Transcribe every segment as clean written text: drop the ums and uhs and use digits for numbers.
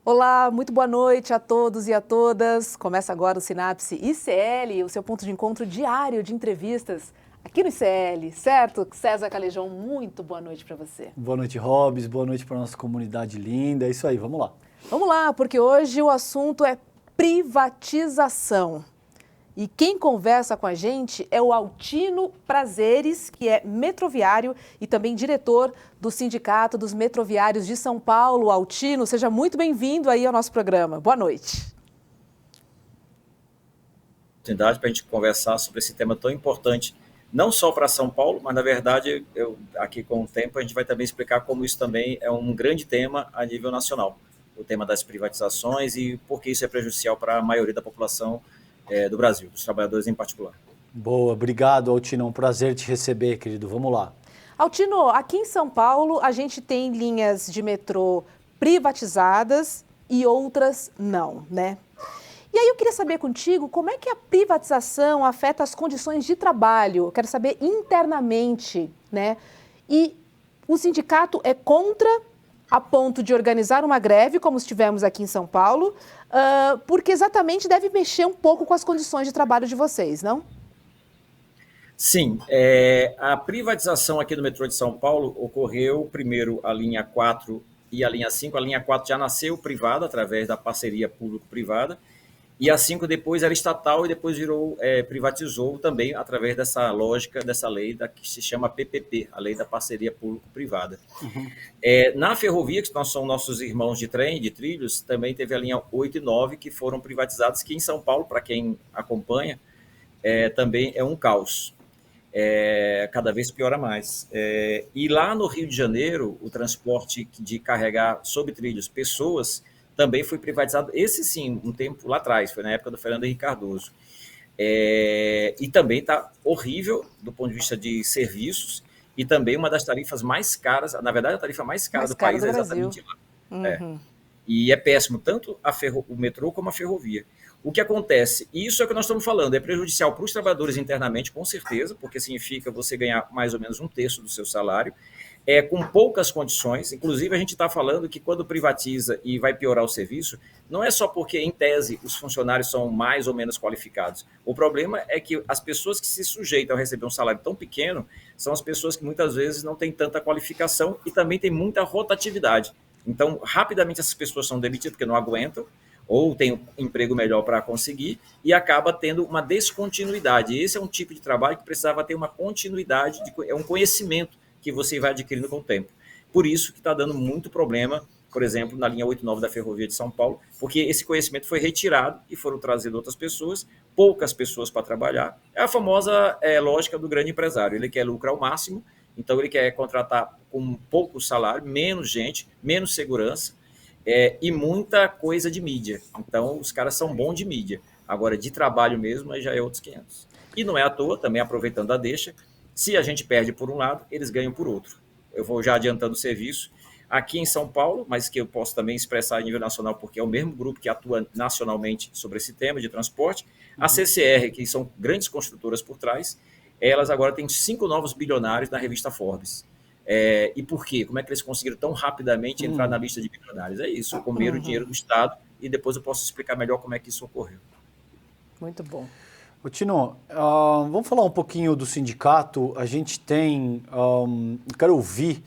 Olá, muito boa noite a todos e a todas. Começa agora o Sinapse ICL, o seu ponto de encontro diário de entrevistas aqui no ICL, certo? César Calejão, muito boa noite para você. Boa noite, Hobbs. Boa noite para nossa comunidade linda. É isso aí, vamos lá. Vamos lá, porque hoje o assunto é privatização. E quem conversa com a gente é o Altino Prazeres, que é metroviário e também diretor do Sindicato dos Metroviários de São Paulo. Altino, seja muito bem-vindo aí ao nosso programa. Boa noite. Oportunidade para a gente conversar sobre esse tema tão importante, não só para São Paulo, mas na verdade, aqui com o tempo, a gente vai também explicar como isso também é um grande tema a nível nacional, o tema das privatizações e por que isso é prejudicial para a maioria da população do Brasil, dos trabalhadores em particular. Boa, obrigado, Altino. É um prazer te receber, querido. Vamos lá. Altino, aqui em São Paulo a gente tem linhas de metrô privatizadas e outras não, né? E aí eu queria saber contigo como é que a privatização afeta as condições de trabalho. Eu quero saber internamente, né? E o sindicato é contra a ponto de organizar uma greve, como estivemos aqui em São Paulo, porque exatamente deve mexer um pouco com as condições de trabalho de vocês, não? Sim, a privatização aqui do metrô de São Paulo ocorreu primeiro a linha 4 e a linha 5. A linha 4 já nasceu privada através da parceria público-privada, e a 5 depois era estatal e depois privatizou também através dessa lógica, dessa lei que se chama PPP, a Lei da Parceria Público-Privada. Uhum. Na ferrovia, que são nossos irmãos de trem, de trilhos, também teve a linha 8 e 9 que foram privatizadas, que em São Paulo, para quem acompanha, também é um caos. Cada vez piora mais. E lá no Rio de Janeiro, o transporte de carregar sobre trilhos pessoas também foi privatizado, esse sim, um tempo lá atrás, foi na época do Fernando Henrique Cardoso. E também está horrível do ponto de vista de serviços, e também uma das tarifas mais caras, na verdade a tarifa mais cara do país é exatamente lá. Uhum. E é péssimo, tanto o metrô como a ferrovia. O que acontece? Isso é o que nós estamos falando, é prejudicial para os trabalhadores internamente, com certeza, porque significa você ganhar mais ou menos um terço do seu salário, com poucas condições. Inclusive, a gente está falando que quando privatiza e vai piorar o serviço, não é só porque, em tese, os funcionários são mais ou menos qualificados. O problema é que as pessoas que se sujeitam a receber um salário tão pequeno são as pessoas que muitas vezes não têm tanta qualificação e também têm muita rotatividade. Então, rapidamente essas pessoas são demitidas porque não aguentam, ou tem um emprego melhor para conseguir, e acaba tendo uma descontinuidade. Esse é um tipo de trabalho que precisava ter uma continuidade, é um conhecimento que você vai adquirindo com o tempo. Por isso que está dando muito problema, por exemplo, na linha 89 da Ferrovia de São Paulo, porque esse conhecimento foi retirado e foram trazidas outras pessoas, poucas pessoas para trabalhar. É a famosa lógica do grande empresário, ele quer lucrar ao máximo, então ele quer contratar com pouco salário, menos gente, menos segurança, e muita coisa de mídia. Então, os caras são bons de mídia. Agora, de trabalho mesmo, aí já é outros 500. E não é à toa, também aproveitando a deixa, se a gente perde por um lado, eles ganham por outro. Eu vou já adiantando o serviço. Aqui em São Paulo, mas que eu posso também expressar a nível nacional, porque é o mesmo grupo que atua nacionalmente sobre esse tema de transporte, a CCR, que são grandes construtoras por trás, elas agora têm 5 novos bilionários na revista Forbes. E por quê? Como é que eles conseguiram tão rapidamente entrar na lista de bilionários? É isso, comeram o dinheiro do Estado, e depois eu posso explicar melhor como é que isso ocorreu. Muito bom. Tino, vamos falar um pouquinho do sindicato. A gente tem, quero ouvir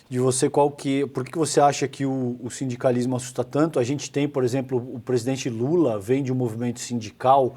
de você por que você acha que o sindicalismo assusta tanto. A gente tem, por exemplo, o presidente Lula vem de um movimento sindical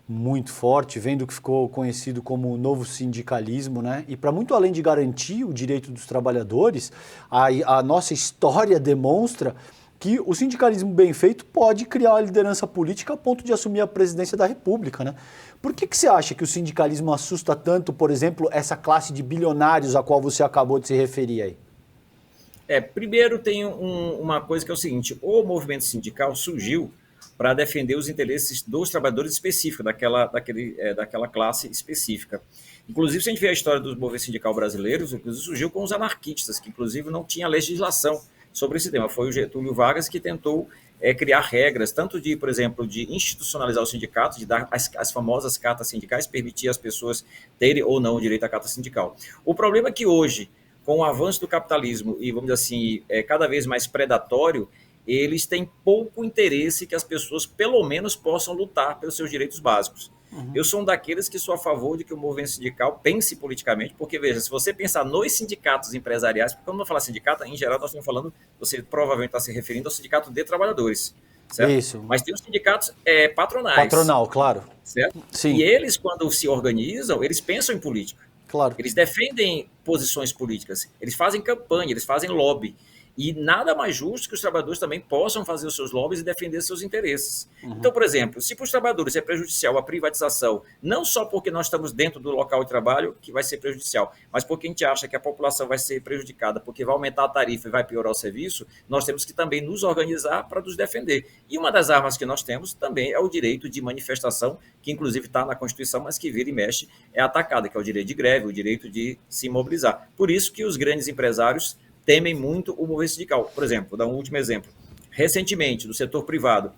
muito forte, vem do que ficou conhecido como o novo sindicalismo, né? E para muito além de garantir o direito dos trabalhadores, a nossa história demonstra que o sindicalismo bem feito pode criar uma liderança política a ponto de assumir a presidência da República, né? Por que você acha que o sindicalismo assusta tanto, por exemplo, essa classe de bilionários a qual você acabou de se referir aí? Primeiro tem uma coisa que é o seguinte, o movimento sindical surgiu para defender os interesses dos trabalhadores específicos, daquela classe específica. Inclusive, se a gente vê a história do movimento sindical brasileiro, inclusive surgiu com os anarquistas, que inclusive não tinha legislação sobre esse tema. Foi o Getúlio Vargas que tentou criar regras, tanto de, por exemplo, de institucionalizar o sindicato, de dar as famosas cartas sindicais, permitir as pessoas terem ou não o direito à carta sindical. O problema é que hoje, com o avanço do capitalismo e, vamos dizer assim, cada vez mais predatório, eles têm pouco interesse que as pessoas, pelo menos, possam lutar pelos seus direitos básicos. Eu sou um daqueles que sou a favor de que o movimento sindical pense politicamente, porque, veja, se você pensar nos sindicatos empresariais, porque quando eu falar sindicato, em geral, nós estamos falando, você provavelmente está se referindo ao sindicato de trabalhadores, certo? Isso. Mas tem os sindicatos patronais. Patronal, claro. Certo? Sim. E eles, quando se organizam, eles pensam em política. Claro. Eles defendem posições políticas, eles fazem campanha, eles fazem lobby. E nada mais justo que os trabalhadores também possam fazer os seus lobbies e defender seus interesses. Então, por exemplo, se para os trabalhadores é prejudicial a privatização, não só porque nós estamos dentro do local de trabalho que vai ser prejudicial, mas porque a gente acha que a população vai ser prejudicada porque vai aumentar a tarifa e vai piorar o serviço, nós temos que também nos organizar para nos defender. E uma das armas que nós temos também é o direito de manifestação, que inclusive está na Constituição, mas que vira e mexe é atacada, que é o direito de greve, o direito de se mobilizar. Por isso que os grandes empresários temem muito o movimento sindical. Por exemplo, vou dar um último exemplo. Recentemente, do setor privado,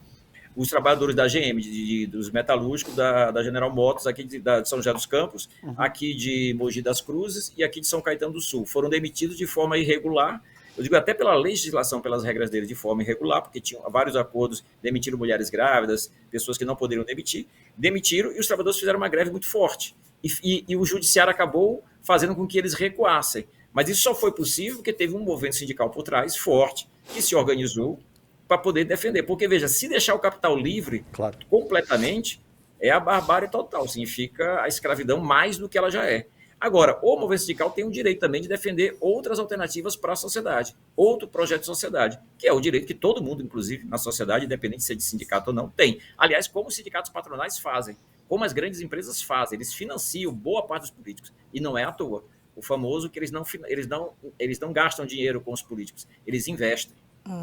os trabalhadores da GM, dos metalúrgicos, da General Motors, aqui de São José dos Campos, aqui de Mogi das Cruzes e aqui de São Caetano do Sul, foram demitidos de forma irregular, eu digo até pela legislação, pelas regras dele, de forma irregular, porque tinham vários acordos, demitiram mulheres grávidas, pessoas que não poderiam demitir, demitiram e os trabalhadores fizeram uma greve muito forte. E o judiciário acabou fazendo com que eles recuassem. Mas isso só foi possível porque teve um movimento sindical por trás, forte, que se organizou para poder defender. Porque, veja, se deixar o capital livre completamente, é a barbárie total, significa a escravidão mais do que ela já é. Agora, o movimento sindical tem o direito também de defender outras alternativas para a sociedade, outro projeto de sociedade, que é o direito que todo mundo, inclusive na sociedade, independente de ser de sindicato ou não, tem. Aliás, como os sindicatos patronais fazem, como as grandes empresas fazem, eles financiam boa parte dos políticos, e não é à toa. O famoso que eles não gastam dinheiro com os políticos, eles investem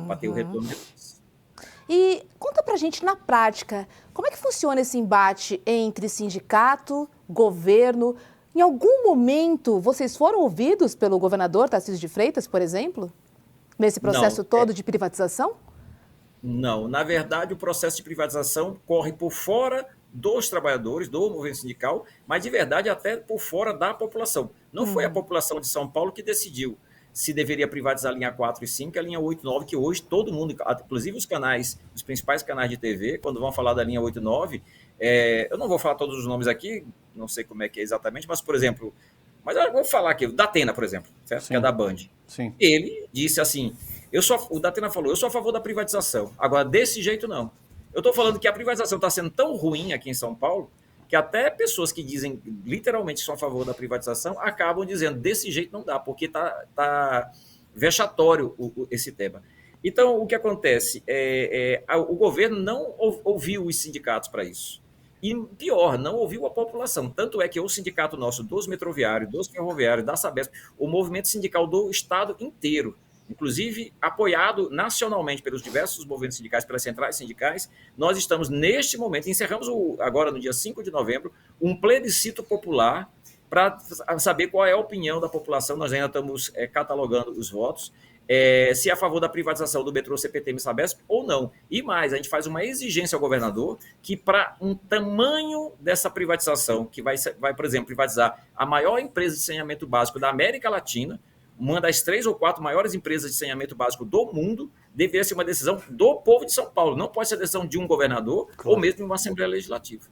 para ter o retorno deles. E conta pra gente na prática, como é que funciona esse embate entre sindicato, governo? Em algum momento vocês foram ouvidos pelo governador Tarcísio de Freitas, por exemplo? Nesse processo todo de privatização? Não, na verdade o processo de privatização corre por fora dos trabalhadores, do movimento sindical, mas de verdade até por fora da população. Não foi a população de São Paulo que decidiu se deveria privatizar a linha 4 e 5 e a linha 8 e 9, que hoje todo mundo, inclusive os canais, os principais canais de TV, quando vão falar da linha 8 e 9, eu não vou falar todos os nomes aqui, não sei como é que é exatamente, mas, por exemplo, mas eu vou falar aqui, o Datena, por exemplo, certo? Que é da Band. Sim. Ele disse assim, o Datena falou, eu sou a favor da privatização, agora desse jeito não. Eu estou falando que a privatização está sendo tão ruim aqui em São Paulo que até pessoas que dizem literalmente que são a favor da privatização acabam dizendo desse jeito não dá, porque está vexatório esse tema. Então, o que acontece? O governo não ouviu os sindicatos para isso. E pior, não ouviu a população. Tanto é que o sindicato nosso dos metroviários, dos ferroviários, da Sabesp, o movimento sindical do estado inteiro, inclusive apoiado nacionalmente pelos diversos movimentos sindicais, pelas centrais sindicais, nós estamos neste momento, encerramos agora no dia 5 de novembro, um plebiscito popular para saber qual é a opinião da população, nós ainda estamos catalogando os votos, se é a favor da privatização do metrô CPTM e Sabesp ou não. E mais, a gente faz uma exigência ao governador que para um tamanho dessa privatização, que vai, por exemplo, privatizar a maior empresa de saneamento básico da América Latina, uma das 3 ou 4 maiores empresas de saneamento básico do mundo, deveria ser uma decisão do povo de São Paulo. Não pode ser a decisão de um governador ou mesmo de uma Assembleia Legislativa.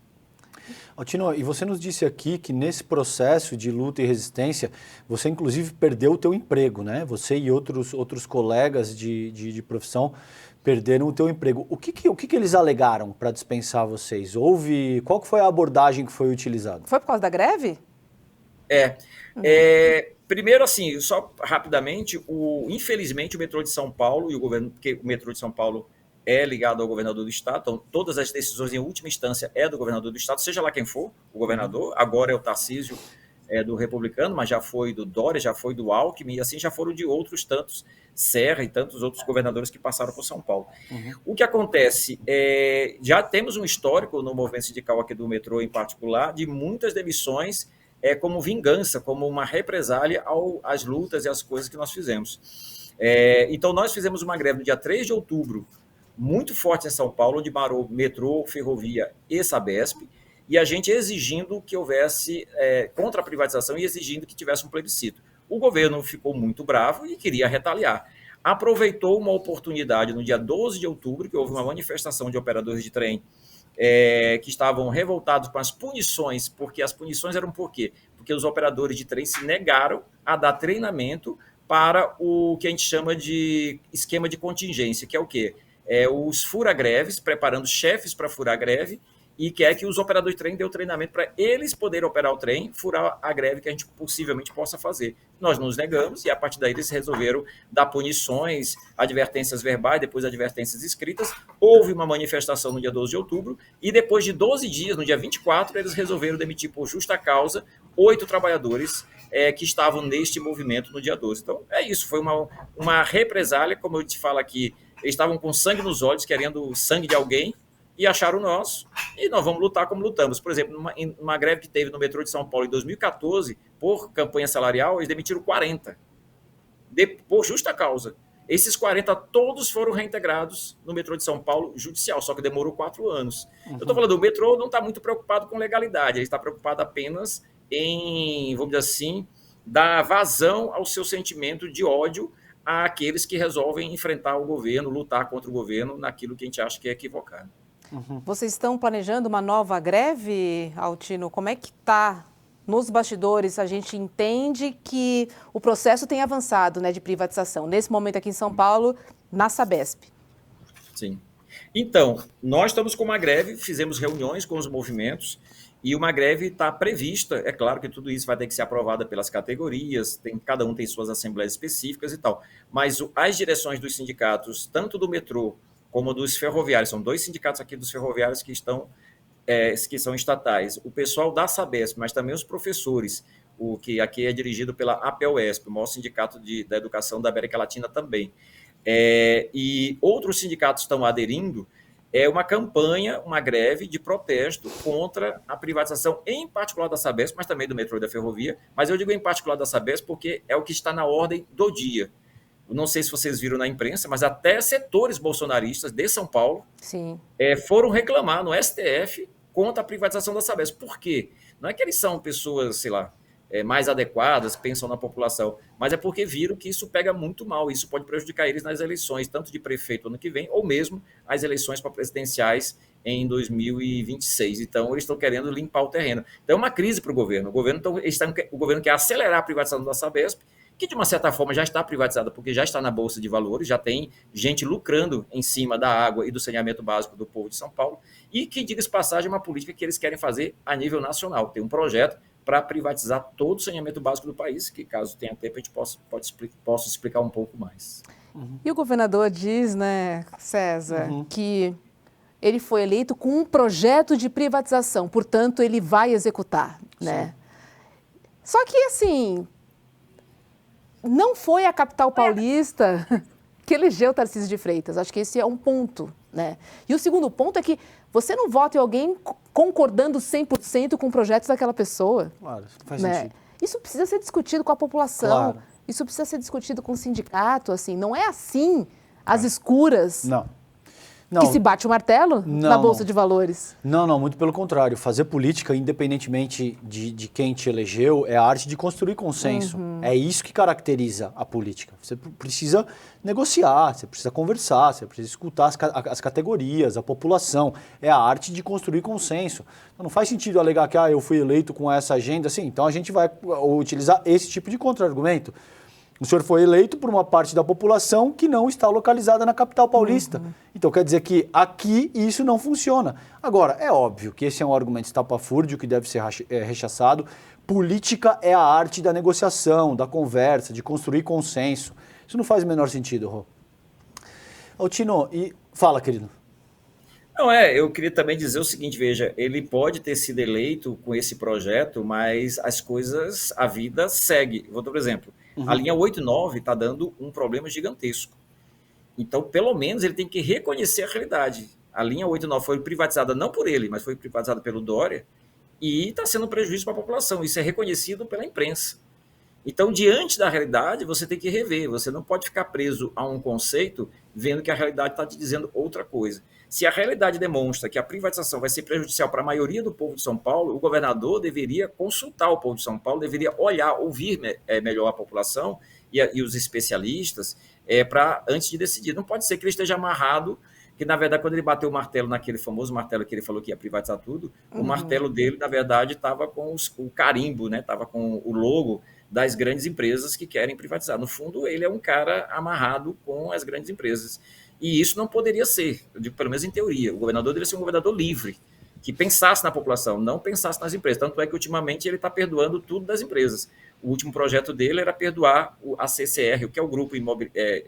Altino, e você nos disse aqui que nesse processo de luta e resistência, você inclusive perdeu o teu emprego, né? Você e outros colegas de profissão perderam o teu emprego. O que eles alegaram para dispensar vocês? Qual que foi a abordagem que foi utilizada? Foi por causa da greve? Primeiro, assim, só rapidamente, infelizmente o metrô de São Paulo e o governo, porque o metrô de São Paulo é ligado ao governador do estado, então todas as decisões em última instância é do governador do estado, seja lá quem for o governador, agora é o Tarcísio do Republicano, mas já foi do Dória, já foi do Alckmin, e assim já foram de outros tantos, Serra e tantos outros governadores que passaram por São Paulo. O que acontece, já temos um histórico no movimento sindical aqui do metrô em particular, de muitas demissões como vingança, como uma represália às lutas e às coisas que nós fizemos. Então nós fizemos uma greve no dia 3 de outubro, muito forte em São Paulo, onde parou metrô, ferrovia e Sabesp, e a gente exigindo que houvesse contra a privatização e exigindo que tivesse um plebiscito. O governo ficou muito bravo e queria retaliar. aproveitou uma oportunidade no dia 12 de outubro, que houve uma manifestação de operadores de trem que estavam revoltados com as punições, porque as punições eram por quê? Porque os operadores de trem se negaram a dar treinamento para o que a gente chama de esquema de contingência, que é o quê? Os fura-greves, preparando chefes para furar a greve, e quer que os operadores de trem dêem o treinamento para eles poderem operar o trem, furar a greve que a gente possivelmente possa fazer. Nós nos negamos e a partir daí eles resolveram dar punições, advertências verbais, depois advertências escritas. Houve uma manifestação no dia 12 de outubro e depois de 12 dias, no dia 24, eles resolveram demitir por justa causa 8 trabalhadores que estavam neste movimento no dia 12. Então, é isso, foi uma represália, como eu te falo aqui, eles estavam com sangue nos olhos, querendo o sangue de alguém, e acharam o nosso, e nós vamos lutar como lutamos. Por exemplo, numa greve que teve no metrô de São Paulo em 2014, por campanha salarial, eles demitiram 40, por justa causa. Esses 40 todos foram reintegrados no metrô de São Paulo judicial, só que demorou 4 anos. Eu estou falando, o metrô não está muito preocupado com legalidade, ele está preocupado apenas em, vamos dizer assim, dar vazão ao seu sentimento de ódio àqueles que resolvem enfrentar o governo, lutar contra o governo naquilo que a gente acha que é equivocado. Vocês estão planejando uma nova greve, Altino? Como é que está nos bastidores? A gente entende que o processo tem avançado, né, de privatização. Nesse momento aqui em São Paulo, na Sabesp. Sim. Então, nós estamos com uma greve, fizemos reuniões com os movimentos e uma greve está prevista. É claro que tudo isso vai ter que ser aprovado pelas categorias, cada um tem suas assembleias específicas e tal. Mas as direções dos sindicatos, tanto do metrô como dos ferroviários, são 2 sindicatos aqui dos ferroviários que que são estatais, o pessoal da Sabesp, mas também os professores, o que aqui é dirigido pela APEUESP, o maior sindicato da educação da América Latina também, e outros sindicatos estão aderindo, uma campanha, uma greve de protesto contra a privatização, em particular da Sabesp, mas também do metrô e da ferrovia, mas eu digo em particular da Sabesp porque é o que está na ordem do dia. Não sei se vocês viram na imprensa, mas até setores bolsonaristas de São Paulo foram reclamar no STF contra a privatização da Sabesp. Por quê? Não é que eles são pessoas, sei lá, mais adequadas, pensam na população, mas é porque viram que isso pega muito mal, isso pode prejudicar eles nas eleições, tanto de prefeito ano que vem, ou mesmo as eleições para presidenciais em 2026. Então, eles estão querendo limpar o terreno. Então, é uma crise para o governo. O governo quer acelerar a privatização da Sabesp, que de uma certa forma já está privatizada, porque já está na Bolsa de Valores, já tem gente lucrando em cima da água e do saneamento básico do povo de São Paulo, e que, diga-se de passagem, é uma política que eles querem fazer a nível nacional. Tem um projeto para privatizar todo o saneamento básico do país, que caso tenha tempo a gente possa explicar um pouco mais. E o governador diz, né, César, que ele foi eleito com um projeto de privatização, portanto ele vai executar, né? Só que, assim, não foi a capital paulista que elegeu Tarcísio de Freitas. Acho que esse é um ponto, né? E o segundo ponto é que você não vota em alguém concordando 100% com projetos daquela pessoa. Claro, isso não faz né? sentido. Isso precisa ser discutido com a população. Claro. Isso precisa ser discutido com o sindicato, assim. Não é assim, às escuras, Não. que se bate o martelo na Bolsa de Valores. Não, muito pelo contrário. Fazer política, independentemente de quem te elegeu, é a arte de construir consenso. É isso que caracteriza a política. Você precisa negociar, você precisa conversar, você precisa escutar as categorias, a população. É a arte de construir consenso. Então, não faz sentido alegar que eu fui eleito com essa agenda, assim, então a gente vai utilizar esse tipo de contra-argumento. O senhor foi eleito por uma parte da população que não está localizada na capital paulista. Então quer dizer que aqui isso não funciona. Agora, é óbvio que esse é um argumento estapafúrdio que deve ser rechaçado. Política é a arte da negociação, da conversa, de construir consenso. Isso não faz o menor sentido, Rô. Altino, fala, querido. Não, eu queria também dizer o seguinte, veja, ele pode ter sido eleito com esse projeto, mas as coisas, a vida segue. Vou dar um exemplo. A linha 8 e 9 está dando um problema gigantesco. Então, pelo menos, ele tem que reconhecer a realidade. A linha 8 e 9 foi privatizada não por ele, mas foi privatizada pelo Dória, e está sendo um prejuízo para a população. Isso é reconhecido pela imprensa. Então, diante da realidade, você tem que rever. Você não pode ficar preso a um conceito vendo que a realidade está te dizendo outra coisa. Se a realidade demonstra que a privatização vai ser prejudicial para a maioria do povo de São Paulo, o governador deveria consultar o povo de São Paulo, deveria olhar, ouvir melhor a população e os especialistas, antes de decidir. Não pode ser que ele esteja amarrado, que na verdade quando ele bateu o martelo, naquele famoso martelo que ele falou que ia privatizar tudo, o martelo dele na verdade estava com o carimbo, né? Estava com o logo das grandes empresas que querem privatizar. No fundo, ele é um cara amarrado com as grandes empresas. E isso não poderia ser, eu digo, pelo menos em teoria. O governador deveria ser um governador livre, que pensasse na população, não pensasse nas empresas. Tanto é que, ultimamente, ele está perdoando tudo das empresas. O último projeto dele era perdoar a CCR, o que é o grupo imobiliário,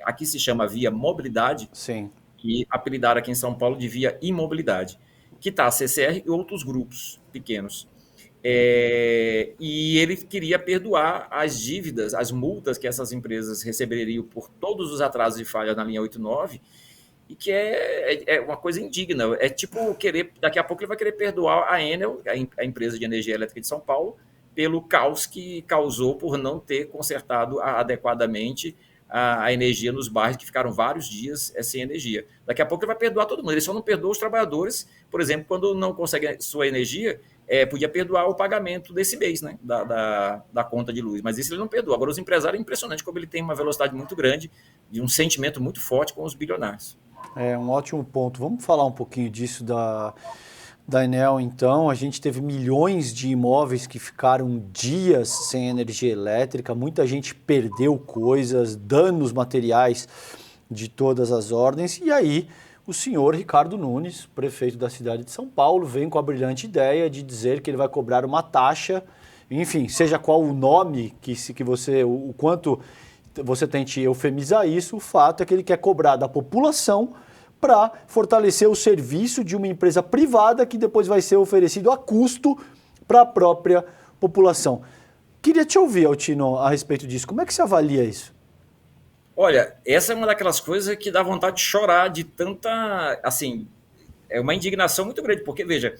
aqui se chama Via Mobilidade, Sim. e apelidaram aqui em São Paulo de Via Imobilidade, que está a CCR e outros grupos pequenos. E ele queria perdoar as dívidas, as multas que essas empresas receberiam por todos os atrasos e falhas na linha 89, e que é uma coisa indigna. É tipo querer, daqui a pouco ele vai querer perdoar a Enel, a empresa de energia elétrica de São Paulo, pelo caos que causou por não ter consertado adequadamente a energia nos bairros, que ficaram vários dias sem energia. Daqui a pouco ele vai perdoar todo mundo. Ele só não perdoa os trabalhadores, por exemplo, quando não consegue sua energia, podia perdoar o pagamento desse mês, né, da conta de luz, mas isso ele não perdoa. Agora, os empresários, é impressionante como ele tem uma velocidade muito grande e um sentimento muito forte com os bilionários. É um ótimo ponto. Vamos falar um pouquinho disso da Enel, então. A gente teve milhões de imóveis que ficaram dias sem energia elétrica, muita gente perdeu coisas, danos materiais de todas as ordens, e aí o senhor Ricardo Nunes, prefeito da cidade de São Paulo, vem com a brilhante ideia de dizer que ele vai cobrar uma taxa, enfim, seja qual o nome que você, o quanto você tente eufemizar isso, o fato é que ele quer cobrar da população para fortalecer o serviço de uma empresa privada que depois vai ser oferecido a custo para a própria população. Queria te ouvir, Altino, a respeito disso. Como é que você avalia isso? Olha, essa é uma daquelas coisas que dá vontade de chorar de tanta, assim, é uma indignação muito grande, porque, veja,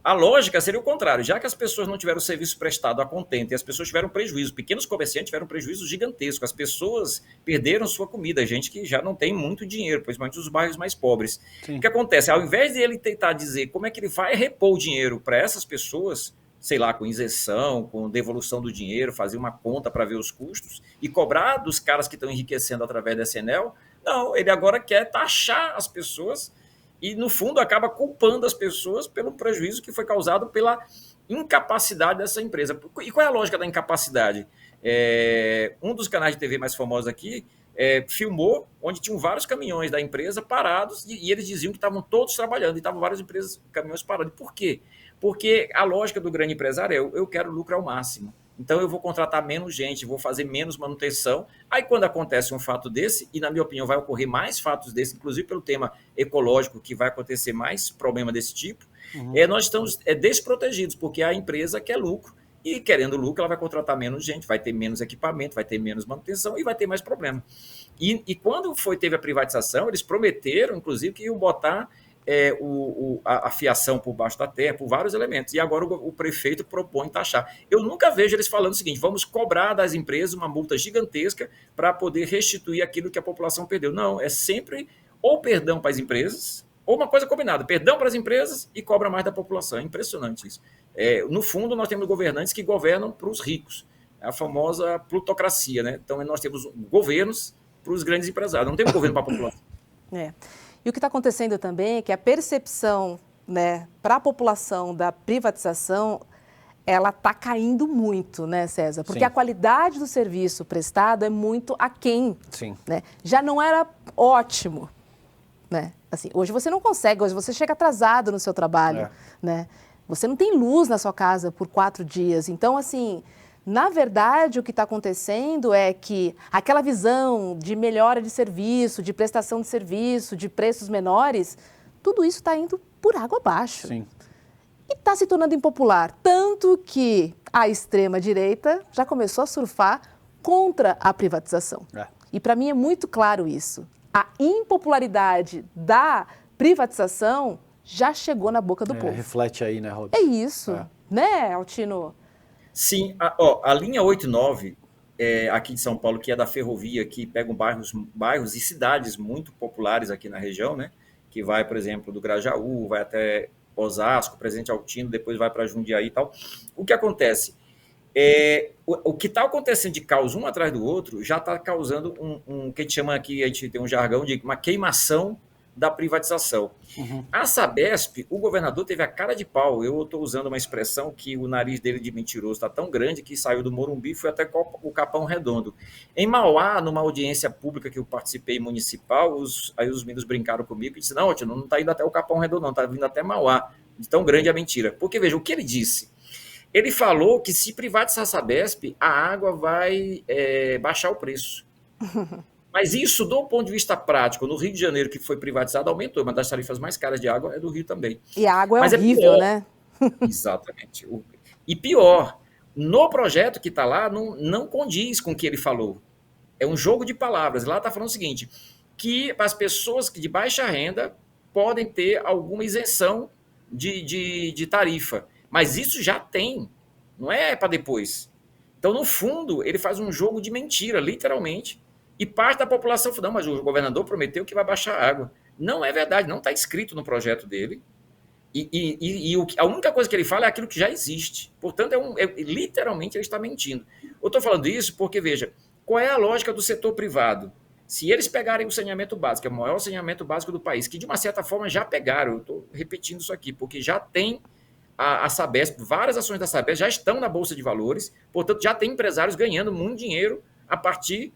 a lógica seria o contrário, já que as pessoas não tiveram o serviço prestado a contento e as pessoas tiveram prejuízo, pequenos comerciantes tiveram prejuízo gigantesco, as pessoas perderam sua comida, gente que já não tem muito dinheiro, principalmente os bairros mais pobres. Sim. O que acontece? Ao invés de ele tentar dizer como é que ele vai repor o dinheiro para essas pessoas, sei lá, com isenção, com devolução do dinheiro, fazer uma conta para ver os custos e cobrar dos caras que estão enriquecendo através da Enel, não, ele agora quer taxar as pessoas e, no fundo, acaba culpando as pessoas pelo prejuízo que foi causado pela incapacidade dessa empresa. E qual é a lógica da incapacidade? Um dos canais de TV mais famosos aqui filmou onde tinham vários caminhões da empresa parados e eles diziam que estavam todos trabalhando e estavam várias empresas, caminhões parados. Por quê? Porque a lógica do grande empresário é eu quero lucro ao máximo. Então eu vou contratar menos gente, vou fazer menos manutenção. Aí quando acontece um fato desse, e na minha opinião vai ocorrer mais fatos desses, inclusive pelo tema ecológico, que vai acontecer mais problema desse tipo, nós estamos desprotegidos, porque a empresa quer lucro, e querendo lucro ela vai contratar menos gente, vai ter menos equipamento, vai ter menos manutenção e vai ter mais problema. E quando teve a privatização, eles prometeram, inclusive, que iam botar a fiação por baixo da terra, por vários elementos. E agora o prefeito propõe taxar. Eu nunca vejo eles falando o seguinte: vamos cobrar das empresas uma multa gigantesca para poder restituir aquilo que a população perdeu. Não, é sempre ou perdão para as empresas, ou uma coisa combinada, perdão para as empresas e cobra mais da população. É impressionante isso. No fundo, nós temos governantes que governam para os ricos, a famosa plutocracia, né? Então, nós temos governos para os grandes empresários, não temos governo para a população. E o que está acontecendo também é que a percepção, né, para a população da privatização, ela está caindo muito, né, César? Porque a qualidade do serviço prestado é muito aquém. Sim. Né? Já não era ótimo, né? Assim, hoje você não consegue, hoje você chega atrasado no seu trabalho, né? Você não tem luz na sua casa por 4 dias. Então, assim, na verdade, o que está acontecendo é que aquela visão de melhora de serviço, de prestação de serviço, de preços menores, tudo isso está indo por água abaixo. Sim. E está se tornando impopular. Tanto que a extrema-direita já começou a surfar contra a privatização. E para mim é muito claro isso. A impopularidade da privatização já chegou na boca do povo. Reflete aí, né, Robson? É isso, né, Altino? Sim, a linha 89, aqui de São Paulo, que é da ferrovia, que pega bairros e cidades muito populares aqui na região, né? Que vai, por exemplo, do Grajaú, vai até Osasco, Presidente Altino, depois vai para Jundiaí e tal. O que acontece? O que está acontecendo de caos um atrás do outro já está causando que a gente chama aqui, a gente tem um jargão de uma queimação da privatização. A Sabesp, o governador teve a cara de pau. Eu estou usando uma expressão que o nariz dele de mentiroso está tão grande que saiu do Morumbi e foi até o Capão Redondo. Em Mauá, numa audiência pública que eu participei municipal, aí os meninos brincaram comigo e disseram, não, não está indo até o Capão Redondo, não, está vindo até Mauá. De tão grande a mentira. Porque, veja, o que ele disse? Ele falou que se privatizar a Sabesp, a água vai baixar o preço. Mas isso, do ponto de vista prático, no Rio de Janeiro, que foi privatizado, aumentou. Uma das tarifas mais caras de água é do Rio também. E a água é Mas horrível, pior, né? Exatamente. E pior, no projeto que está lá, não condiz com o que ele falou. É um jogo de palavras. Lá está falando o seguinte, que as pessoas de baixa renda podem ter alguma isenção de tarifa. Mas isso já tem, não é para depois. Então, no fundo, ele faz um jogo de mentira, literalmente, e parte da população falou, não, mas o governador prometeu que vai baixar a água. Não é verdade, não está escrito no projeto dele. A única coisa que ele fala é aquilo que já existe. Portanto, literalmente ele está mentindo. Eu estou falando isso porque, veja, qual é a lógica do setor privado? Se eles pegarem o saneamento básico, é o maior saneamento básico do país, que de uma certa forma já pegaram, eu estou repetindo isso aqui, porque já tem a Sabesp, várias ações da Sabesp já estão na Bolsa de Valores, portanto, já tem empresários ganhando muito dinheiro a partir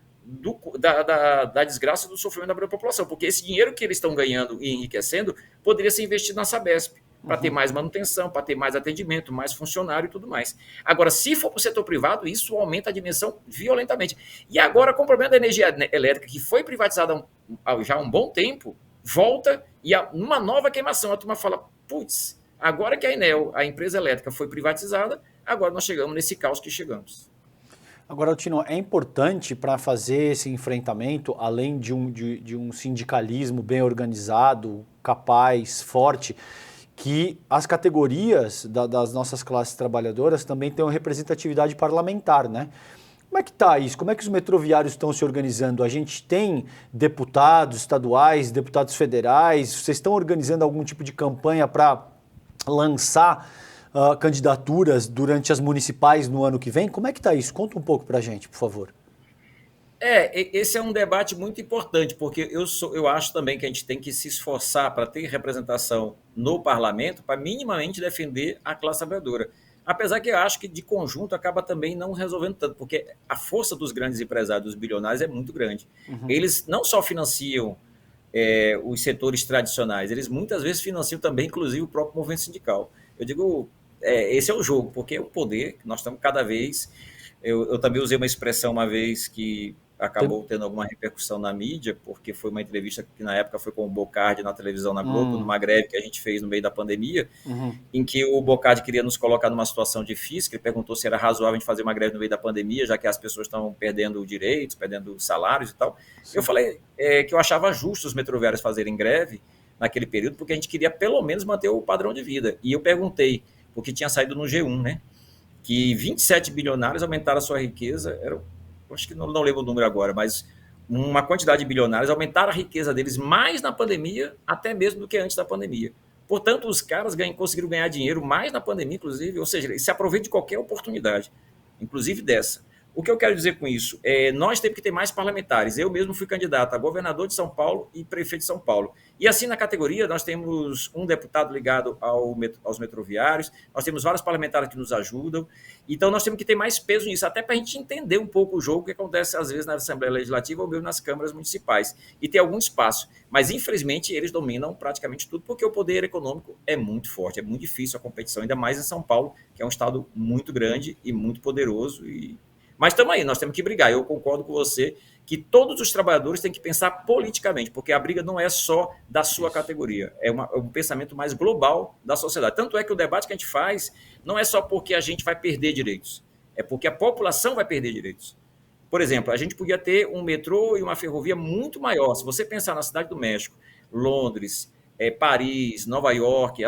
da desgraça do sofrimento da população, porque esse dinheiro que eles estão ganhando e enriquecendo poderia ser investido na Sabesp, para ter mais manutenção, para ter mais atendimento, mais funcionário e tudo mais. Agora, se for para o setor privado, isso aumenta a dimensão violentamente. E agora, com o problema da energia elétrica, que foi privatizada já há um bom tempo, volta e numa nova queimação. A turma fala, putz, agora que a Enel, a empresa elétrica, foi privatizada, agora nós chegamos nesse caos que chegamos. Agora, Altino, é importante para fazer esse enfrentamento, além de um sindicalismo bem organizado, capaz, forte, que as categorias das nossas classes trabalhadoras também tenham representatividade parlamentar, né? Como é que está isso? Como é que os metroviários estão se organizando? A gente tem deputados estaduais, deputados federais, vocês estão organizando algum tipo de campanha para lançar candidaturas durante as municipais no ano que vem? Como é que está isso? Conta um pouco para a gente, por favor. Esse é um debate muito importante, porque eu acho também que a gente tem que se esforçar para ter representação no parlamento para minimamente defender a classe trabalhadora. Apesar que eu acho que de conjunto acaba também não resolvendo tanto, porque a força dos grandes empresários, dos bilionários, é muito grande. Eles não só financiam os setores tradicionais, eles muitas vezes financiam também, inclusive, o próprio movimento sindical. Eu digo, esse é o jogo, porque é o poder que nós estamos cada vez... Eu também usei uma expressão uma vez que acabou tendo alguma repercussão na mídia, porque foi uma entrevista que na época foi com o Bocardi na televisão na Globo, numa greve que a gente fez no meio da pandemia, em que o Bocardi queria nos colocar numa situação difícil, que ele perguntou se era razoável a gente fazer uma greve no meio da pandemia, já que as pessoas estão perdendo direitos, perdendo salários e tal. Sim. Eu falei que eu achava justo os metroviários fazerem greve naquele período, porque a gente queria pelo menos manter o padrão de vida. E eu perguntei, porque tinha saído no G1, né? Que 27 bilionários aumentaram a sua riqueza, acho que não lembro o número agora, mas uma quantidade de bilionários aumentaram a riqueza deles mais na pandemia, até mesmo do que antes da pandemia. Portanto, os caras conseguiram ganhar dinheiro mais na pandemia, inclusive, ou seja, eles se aproveitam de qualquer oportunidade, inclusive dessa. O que eu quero dizer com isso? Nós temos que ter mais parlamentares. Eu mesmo fui candidato a governador de São Paulo e prefeito de São Paulo. E assim, na categoria, nós temos um deputado ligado aos metroviários, nós temos vários parlamentares que nos ajudam. Então, nós temos que ter mais peso nisso, até para a gente entender um pouco o jogo que acontece, às vezes, na Assembleia Legislativa ou mesmo nas câmaras municipais. E ter algum espaço. Mas, infelizmente, eles dominam praticamente tudo, porque o poder econômico é muito forte, é muito difícil a competição, ainda mais em São Paulo, que é um estado muito grande e muito poderoso Mas estamos aí, nós temos que brigar. Eu concordo com você que todos os trabalhadores têm que pensar politicamente, porque a briga não é só da sua categoria, é um pensamento mais global da sociedade. Tanto é que o debate que a gente faz não é só porque a gente vai perder direitos, é porque a população vai perder direitos. Por exemplo, a gente podia ter um metrô e uma ferrovia muito maior. Se você pensar na Cidade do México, Londres, Paris, Nova York,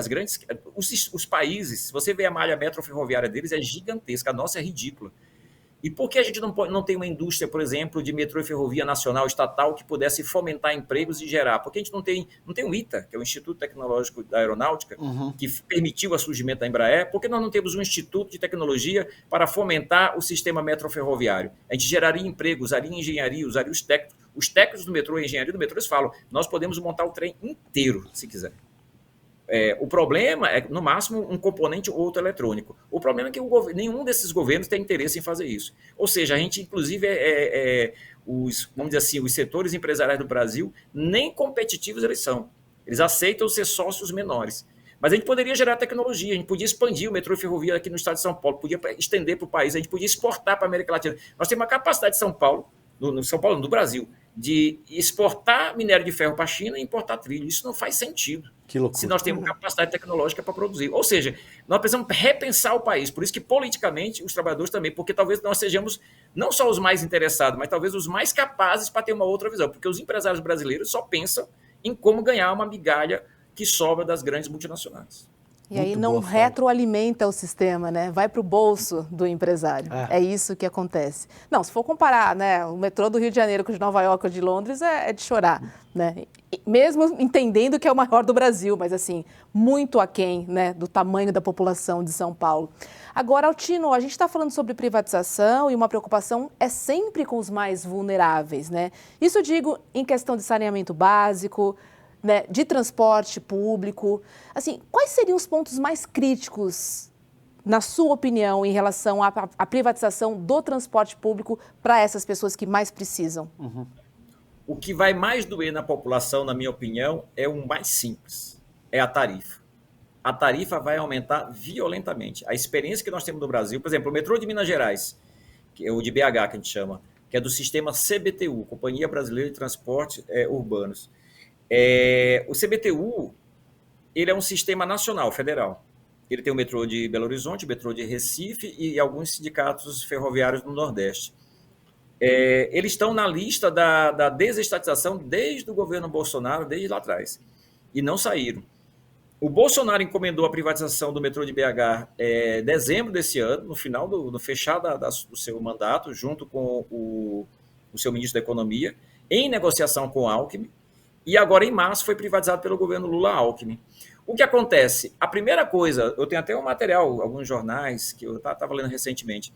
os países, se você vê a malha metroferroviária deles, é gigantesca, a nossa é ridícula. E por que a gente não tem uma indústria, por exemplo, de metrô e ferrovia nacional, estatal, que pudesse fomentar empregos e gerar? Porque a gente não tem o ITA, que é o Instituto Tecnológico da Aeronáutica, que permitiu o surgimento da Embraer. Por que nós não temos um instituto de tecnologia para fomentar o sistema metroferroviário? A gente geraria emprego, usaria engenharia, usaria os técnicos. Os técnicos do metrô e engenharia do metrô, eles falam, nós podemos montar o trem inteiro, se quiser. O problema é, no máximo, um componente ou outro eletrônico. O problema é que nenhum desses governos tem interesse em fazer isso. Ou seja, a gente, inclusive, vamos dizer assim, os setores empresariais do Brasil, nem competitivos eles são. Eles aceitam ser sócios menores. Mas a gente poderia gerar tecnologia, a gente podia expandir o metrô e ferrovia aqui no estado de São Paulo, podia estender para o país, a gente podia exportar para a América Latina. Nós temos uma capacidade de São Paulo, do Brasil, de exportar minério de ferro para a China e importar trilho. Isso não faz sentido. Que loucura. Se nós temos capacidade tecnológica para produzir. Ou seja, nós precisamos repensar o país. Por isso que, politicamente, os trabalhadores também, porque talvez nós sejamos não só os mais interessados, mas talvez os mais capazes para ter uma outra visão. Porque os empresários brasileiros só pensam em como ganhar uma migalha que sobra das grandes multinacionais. E aí não retroalimenta o sistema, né? Vai para o bolso do empresário. É isso que acontece. Não, se for comparar, né, o metrô do Rio de Janeiro com o de Nova York ou de Londres, é de chorar, né? Mesmo entendendo que é o maior do Brasil, mas assim, muito aquém, né, do tamanho da população de São Paulo. Agora, Altino, a gente está falando sobre privatização e uma preocupação é sempre com os mais vulneráveis, né? Isso eu digo em questão de saneamento básico, né, de transporte público. Assim, quais seriam os pontos mais críticos, na sua opinião, em relação à privatização do transporte público para essas pessoas que mais precisam? O que vai mais doer na população, na minha opinião, é o mais simples, é a tarifa. A tarifa vai aumentar violentamente. A experiência que nós temos no Brasil, por exemplo, o metrô de Minas Gerais, que é o de BH que a gente chama, que é do sistema CBTU, Companhia Brasileira de Transportes Urbanos. O CBTU, ele é um sistema nacional, federal. Ele tem o metrô de Belo Horizonte, o metrô de Recife e alguns sindicatos ferroviários no Nordeste. Eles estão na lista da desestatização desde o governo Bolsonaro, desde lá atrás, e não saíram. O Bolsonaro encomendou a privatização do metrô de BH em dezembro desse ano, no final do fechar do seu mandato, junto com o seu ministro da Economia, em negociação com o Alckmin. E agora, em março, foi privatizado pelo governo Lula-Alckmin. O que acontece? A primeira coisa, eu tenho até um material, alguns jornais, que eu estava lendo recentemente.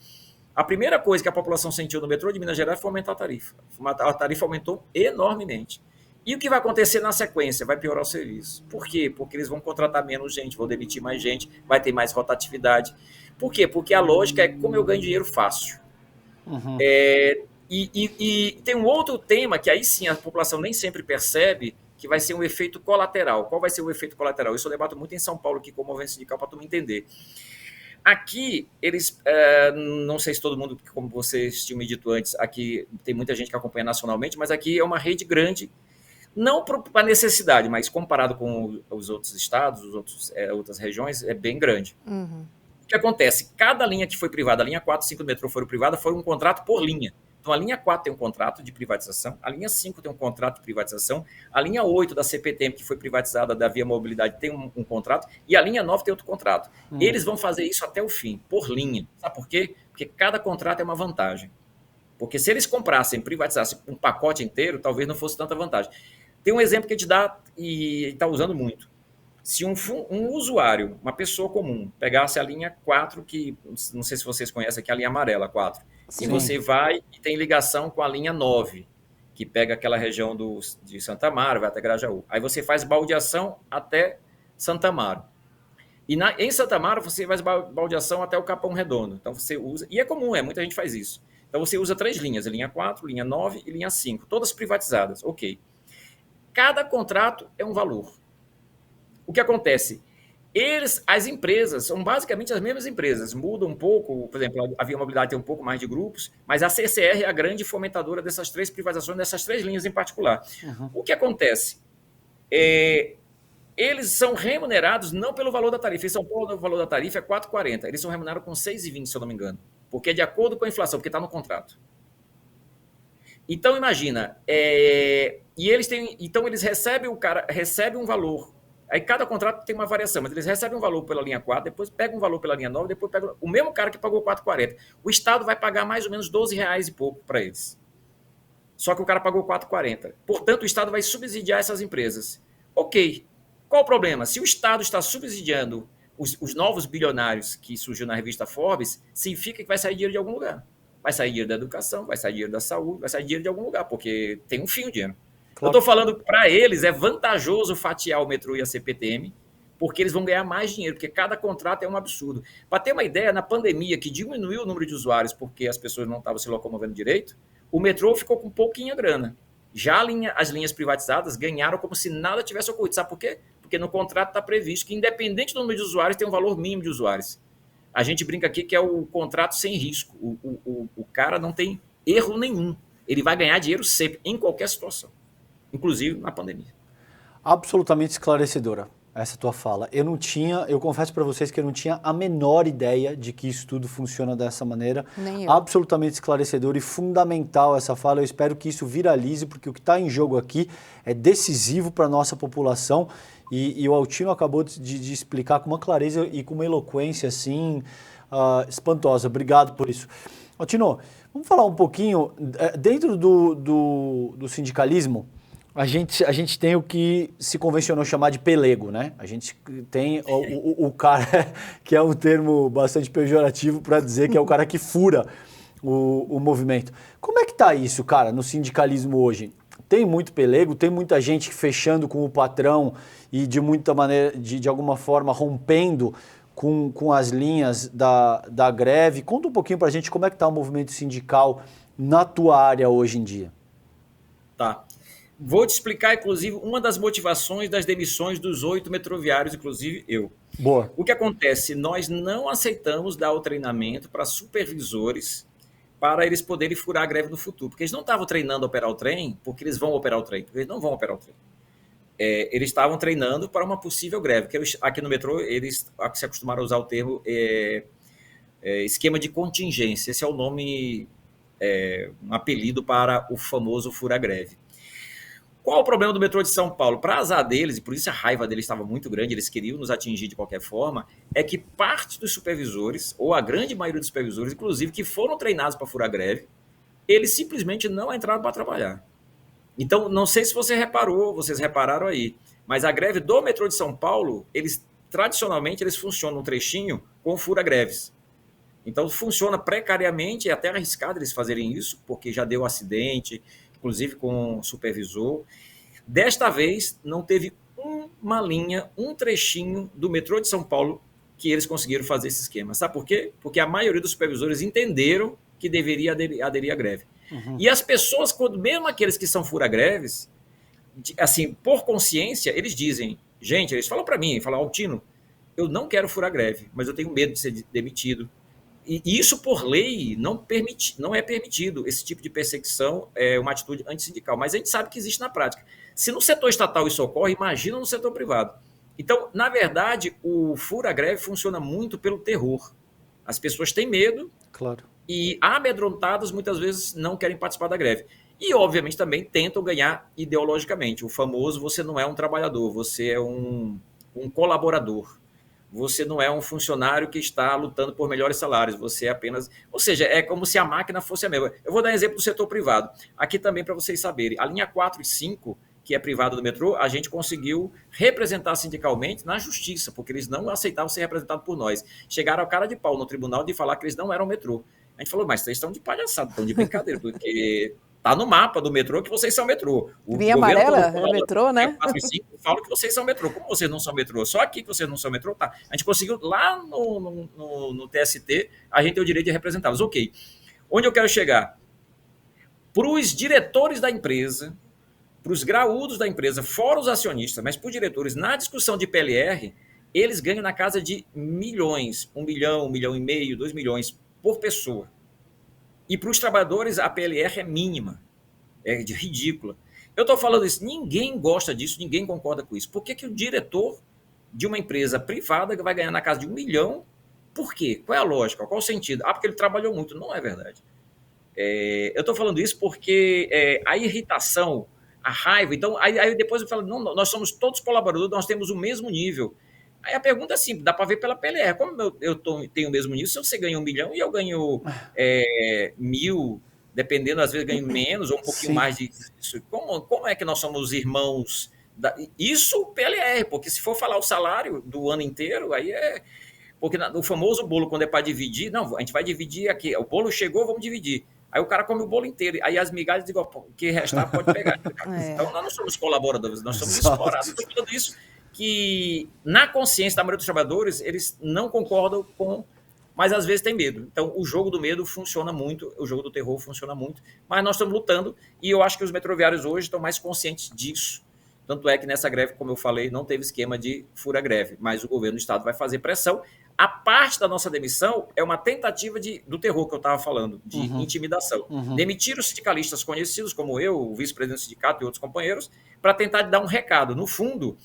A primeira coisa que a população sentiu no metrô de Minas Gerais foi aumentar a tarifa. A tarifa aumentou enormemente. E o que vai acontecer na sequência? Vai piorar o serviço. Por quê? Porque eles vão contratar menos gente, vão demitir mais gente, vai ter mais rotatividade. Por quê? Porque a lógica é como eu ganho dinheiro fácil. E tem um outro tema que aí sim a população nem sempre percebe, que vai ser um efeito colateral. Qual vai ser o efeito colateral? Isso eu debato muito em São Paulo aqui com o movimento sindical para tu me entender. Aqui, eles, não sei se todo mundo, como vocês tinham me dito antes, aqui tem muita gente que acompanha nacionalmente, mas aqui é uma rede grande, não para necessidade, mas comparado com os outros estados, outras regiões, é bem grande. O que acontece? Cada linha que foi privada, a linha 4 e 5 do metrô foram privadas, foi um contrato por linha. Então, a linha 4 tem um contrato de privatização, a linha 5 tem um contrato de privatização, a linha 8 da CPTM, que foi privatizada da Via Mobilidade, tem um contrato, e a linha 9 tem outro contrato. Eles vão fazer isso até o fim, por linha. Sabe por quê? Porque cada contrato é uma vantagem. Porque se eles comprassem, privatizassem um pacote inteiro, talvez não fosse tanta vantagem. Tem um exemplo que a gente dá e está usando muito. Se um usuário, uma pessoa comum, pegasse a linha 4, que não sei se vocês conhecem aqui, a linha amarela 4, Sim. E você vai e tem ligação com a linha 9, que pega aquela região de Santa Amaro, vai até Grajaú. Aí você faz baldeação até Santa Amaro. E em Santa Amaro você faz baldeação até o Capão Redondo. Então você usa, e é comum, muita gente faz isso. Então você usa 3 linhas, linha 4, linha 9 e linha 5, todas privatizadas, ok. Cada contrato é um valor. O que acontece? As empresas são basicamente as mesmas empresas, mudam um pouco, por exemplo, a Via Mobilidade tem um pouco mais de grupos, mas a CCR é a grande fomentadora dessas 3 privatizações, dessas 3 linhas em particular. O que acontece? Eles são remunerados não pelo valor da tarifa. Em São Paulo, o valor da tarifa é R$ 4,40. Eles são remunerados com R$ 6,20, se eu não me engano, porque é de acordo com a inflação, porque está no contrato. Então, imagina, então eles recebem um valor Aí cada contrato tem uma variação, mas eles recebem um valor pela linha 4, depois pegam um valor pela linha 9, depois pegam o mesmo cara que pagou 4,40. O Estado vai pagar mais ou menos R$ 12 e pouco para eles. Só que o cara pagou 4,40. Portanto, o Estado vai subsidiar essas empresas. Ok. Qual o problema? Se o Estado está subsidiando os novos bilionários que surgiu na revista Forbes, significa que vai sair dinheiro de algum lugar. Vai sair dinheiro da educação, vai sair dinheiro da saúde, vai sair dinheiro de algum lugar, porque tem um fim o dinheiro. Eu Claro. estou falando para eles, é vantajoso fatiar o metrô e a CPTM, porque eles vão ganhar mais dinheiro, porque cada contrato é um absurdo. Para ter uma ideia, na pandemia, que diminuiu o número de usuários porque as pessoas não estavam se locomovendo direito, o metrô ficou com pouquinha grana. Já as linhas privatizadas ganharam como se nada tivesse ocorrido. Sabe por quê? Porque no contrato está previsto que, independente do número de usuários, tem um valor mínimo de usuários. A gente brinca aqui que é o contrato sem risco. O cara não tem erro nenhum. Ele vai ganhar dinheiro sempre, em qualquer situação, inclusive na pandemia. Absolutamente esclarecedora essa tua fala. Eu confesso para vocês que eu não tinha a menor ideia de que isso tudo funciona dessa maneira. Nem eu. Absolutamente esclarecedor e fundamental essa fala. Eu espero que isso viralize, porque o que está em jogo aqui é decisivo para a nossa população. E o Altino acabou de explicar com uma clareza e com uma eloquência assim espantosa. Obrigado por isso. Altino, vamos falar um pouquinho, dentro do sindicalismo, a gente tem o que se convencionou chamar de pelego, né? A gente tem o cara, que é um termo bastante pejorativo para dizer que é o cara que fura o movimento. Como é que tá isso, cara, no sindicalismo hoje? Tem muito pelego, tem muita gente fechando com o patrão e de muita maneira, de alguma forma, rompendo com as linhas da greve. Conta um pouquinho pra gente como é que tá o movimento sindical na tua área hoje em dia. Tá. Vou te explicar, inclusive, uma das motivações das demissões dos 8 metroviários, inclusive eu. Boa. O que acontece? Nós não aceitamos dar o treinamento para supervisores para eles poderem furar a greve no futuro. Porque eles não estavam treinando a operar o trem porque eles vão operar o trem, porque eles não vão operar o trem. Eles estavam treinando para uma possível greve, que aqui no metrô eles se acostumaram a usar o termo esquema de contingência. Esse é o nome, um apelido para o famoso fura-greve. Qual o problema do metrô de São Paulo? Para azar deles, e por isso a raiva deles estava muito grande, eles queriam nos atingir de qualquer forma, é que parte dos supervisores, ou a grande maioria dos supervisores, inclusive, que foram treinados para furar greve, eles simplesmente não entraram para trabalhar. Então, não sei se você reparou, vocês repararam aí, mas a greve do metrô de São Paulo, tradicionalmente, eles funcionam um trechinho com fura-greves. Então, funciona precariamente, é até arriscado eles fazerem isso, porque já deu acidente, inclusive com o supervisor. Desta vez, não teve uma linha, um trechinho do metrô de São Paulo que eles conseguiram fazer esse esquema. Sabe por quê? Porque a maioria dos supervisores entenderam que deveria aderir à greve. Uhum. E as pessoas, mesmo aqueles que são fura-greves, assim, por consciência, eles dizem, gente, eles falam para mim, falam, Altino, eu não quero furar greve, mas eu tenho medo de ser demitido. E isso, por lei, não é permitido. Esse tipo de perseguição é uma atitude antissindical. Mas a gente sabe que existe na prática. Se no setor estatal isso ocorre, imagina no setor privado. Então, na verdade, o fura-greve funciona muito pelo terror. As pessoas têm medo, claro, e amedrontadas muitas vezes não querem participar da greve. E, obviamente, também tentam ganhar ideologicamente. O famoso, você não é um trabalhador, você é um colaborador. Você não é um funcionário que está lutando por melhores salários, você é apenas... Ou seja, é como se a máquina fosse a mesma. Eu vou dar um exemplo do setor privado. Aqui também para vocês saberem. A linha 4 e 5, que é privada do metrô, a gente conseguiu representar sindicalmente na justiça, porque eles não aceitavam ser representados por nós. Chegaram ao cara de pau no tribunal de falar que eles não eram metrô. A gente falou, mas vocês estão de palhaçada, estão de brincadeira, porque... Está no mapa do metrô que vocês são metrô. Linha amarela é metrô, né? 4 e 5 falam que vocês são metrô. Como vocês não são metrô? Só aqui que vocês não são metrô, tá. A gente conseguiu, lá no TST, a gente tem o direito de representá-los. Ok. Onde eu quero chegar? Para os diretores da empresa, para os graúdos da empresa, fora os acionistas, mas para os diretores, na discussão de PLR, eles ganham na casa de milhões, 1 milhão, 1,5 milhão, 2 milhões por pessoa. E para os trabalhadores, a PLR é mínima, é ridícula. Eu estou falando isso, ninguém gosta disso, ninguém concorda com isso. Por que o diretor de uma empresa privada vai ganhar na casa de 1 milhão? Por quê? Qual é a lógica? Qual o sentido? Porque ele trabalhou muito. Não é verdade. Eu estou falando isso porque a irritação, a raiva. Então, aí depois eu falo, não, nós somos todos colaboradores, nós temos o mesmo nível. Aí a pergunta é simples, dá para ver pela PLR. Como tenho o mesmo nível, se você ganha 1 milhão e eu ganho 1.000, dependendo, às vezes ganho menos ou um pouquinho mais disso. Como é que nós somos irmãos? Isso PLR, porque se for falar o salário do ano inteiro, aí é... Porque o famoso bolo, quando é para dividir, não, a gente vai dividir aqui. O bolo chegou, vamos dividir. Aí o cara come o bolo inteiro. Aí as migalhas dizem, o que restar pode pegar. Então nós não somos colaboradores, nós somos explorados. Por tudo isso que, na consciência da maioria dos trabalhadores, eles não concordam com, mas às vezes tem medo. Então o jogo do medo funciona muito, o jogo do terror funciona muito, mas nós estamos lutando e eu acho que os metroviários hoje estão mais conscientes disso. Tanto é que nessa greve, como eu falei, não teve esquema de fura-greve, mas o governo do estado vai fazer pressão. A parte da nossa demissão é uma tentativa do terror que eu estava falando, de intimidação. Demitir os sindicalistas conhecidos, como eu, o vice-presidente do sindicato e outros companheiros, para tentar dar um recado. No fundo,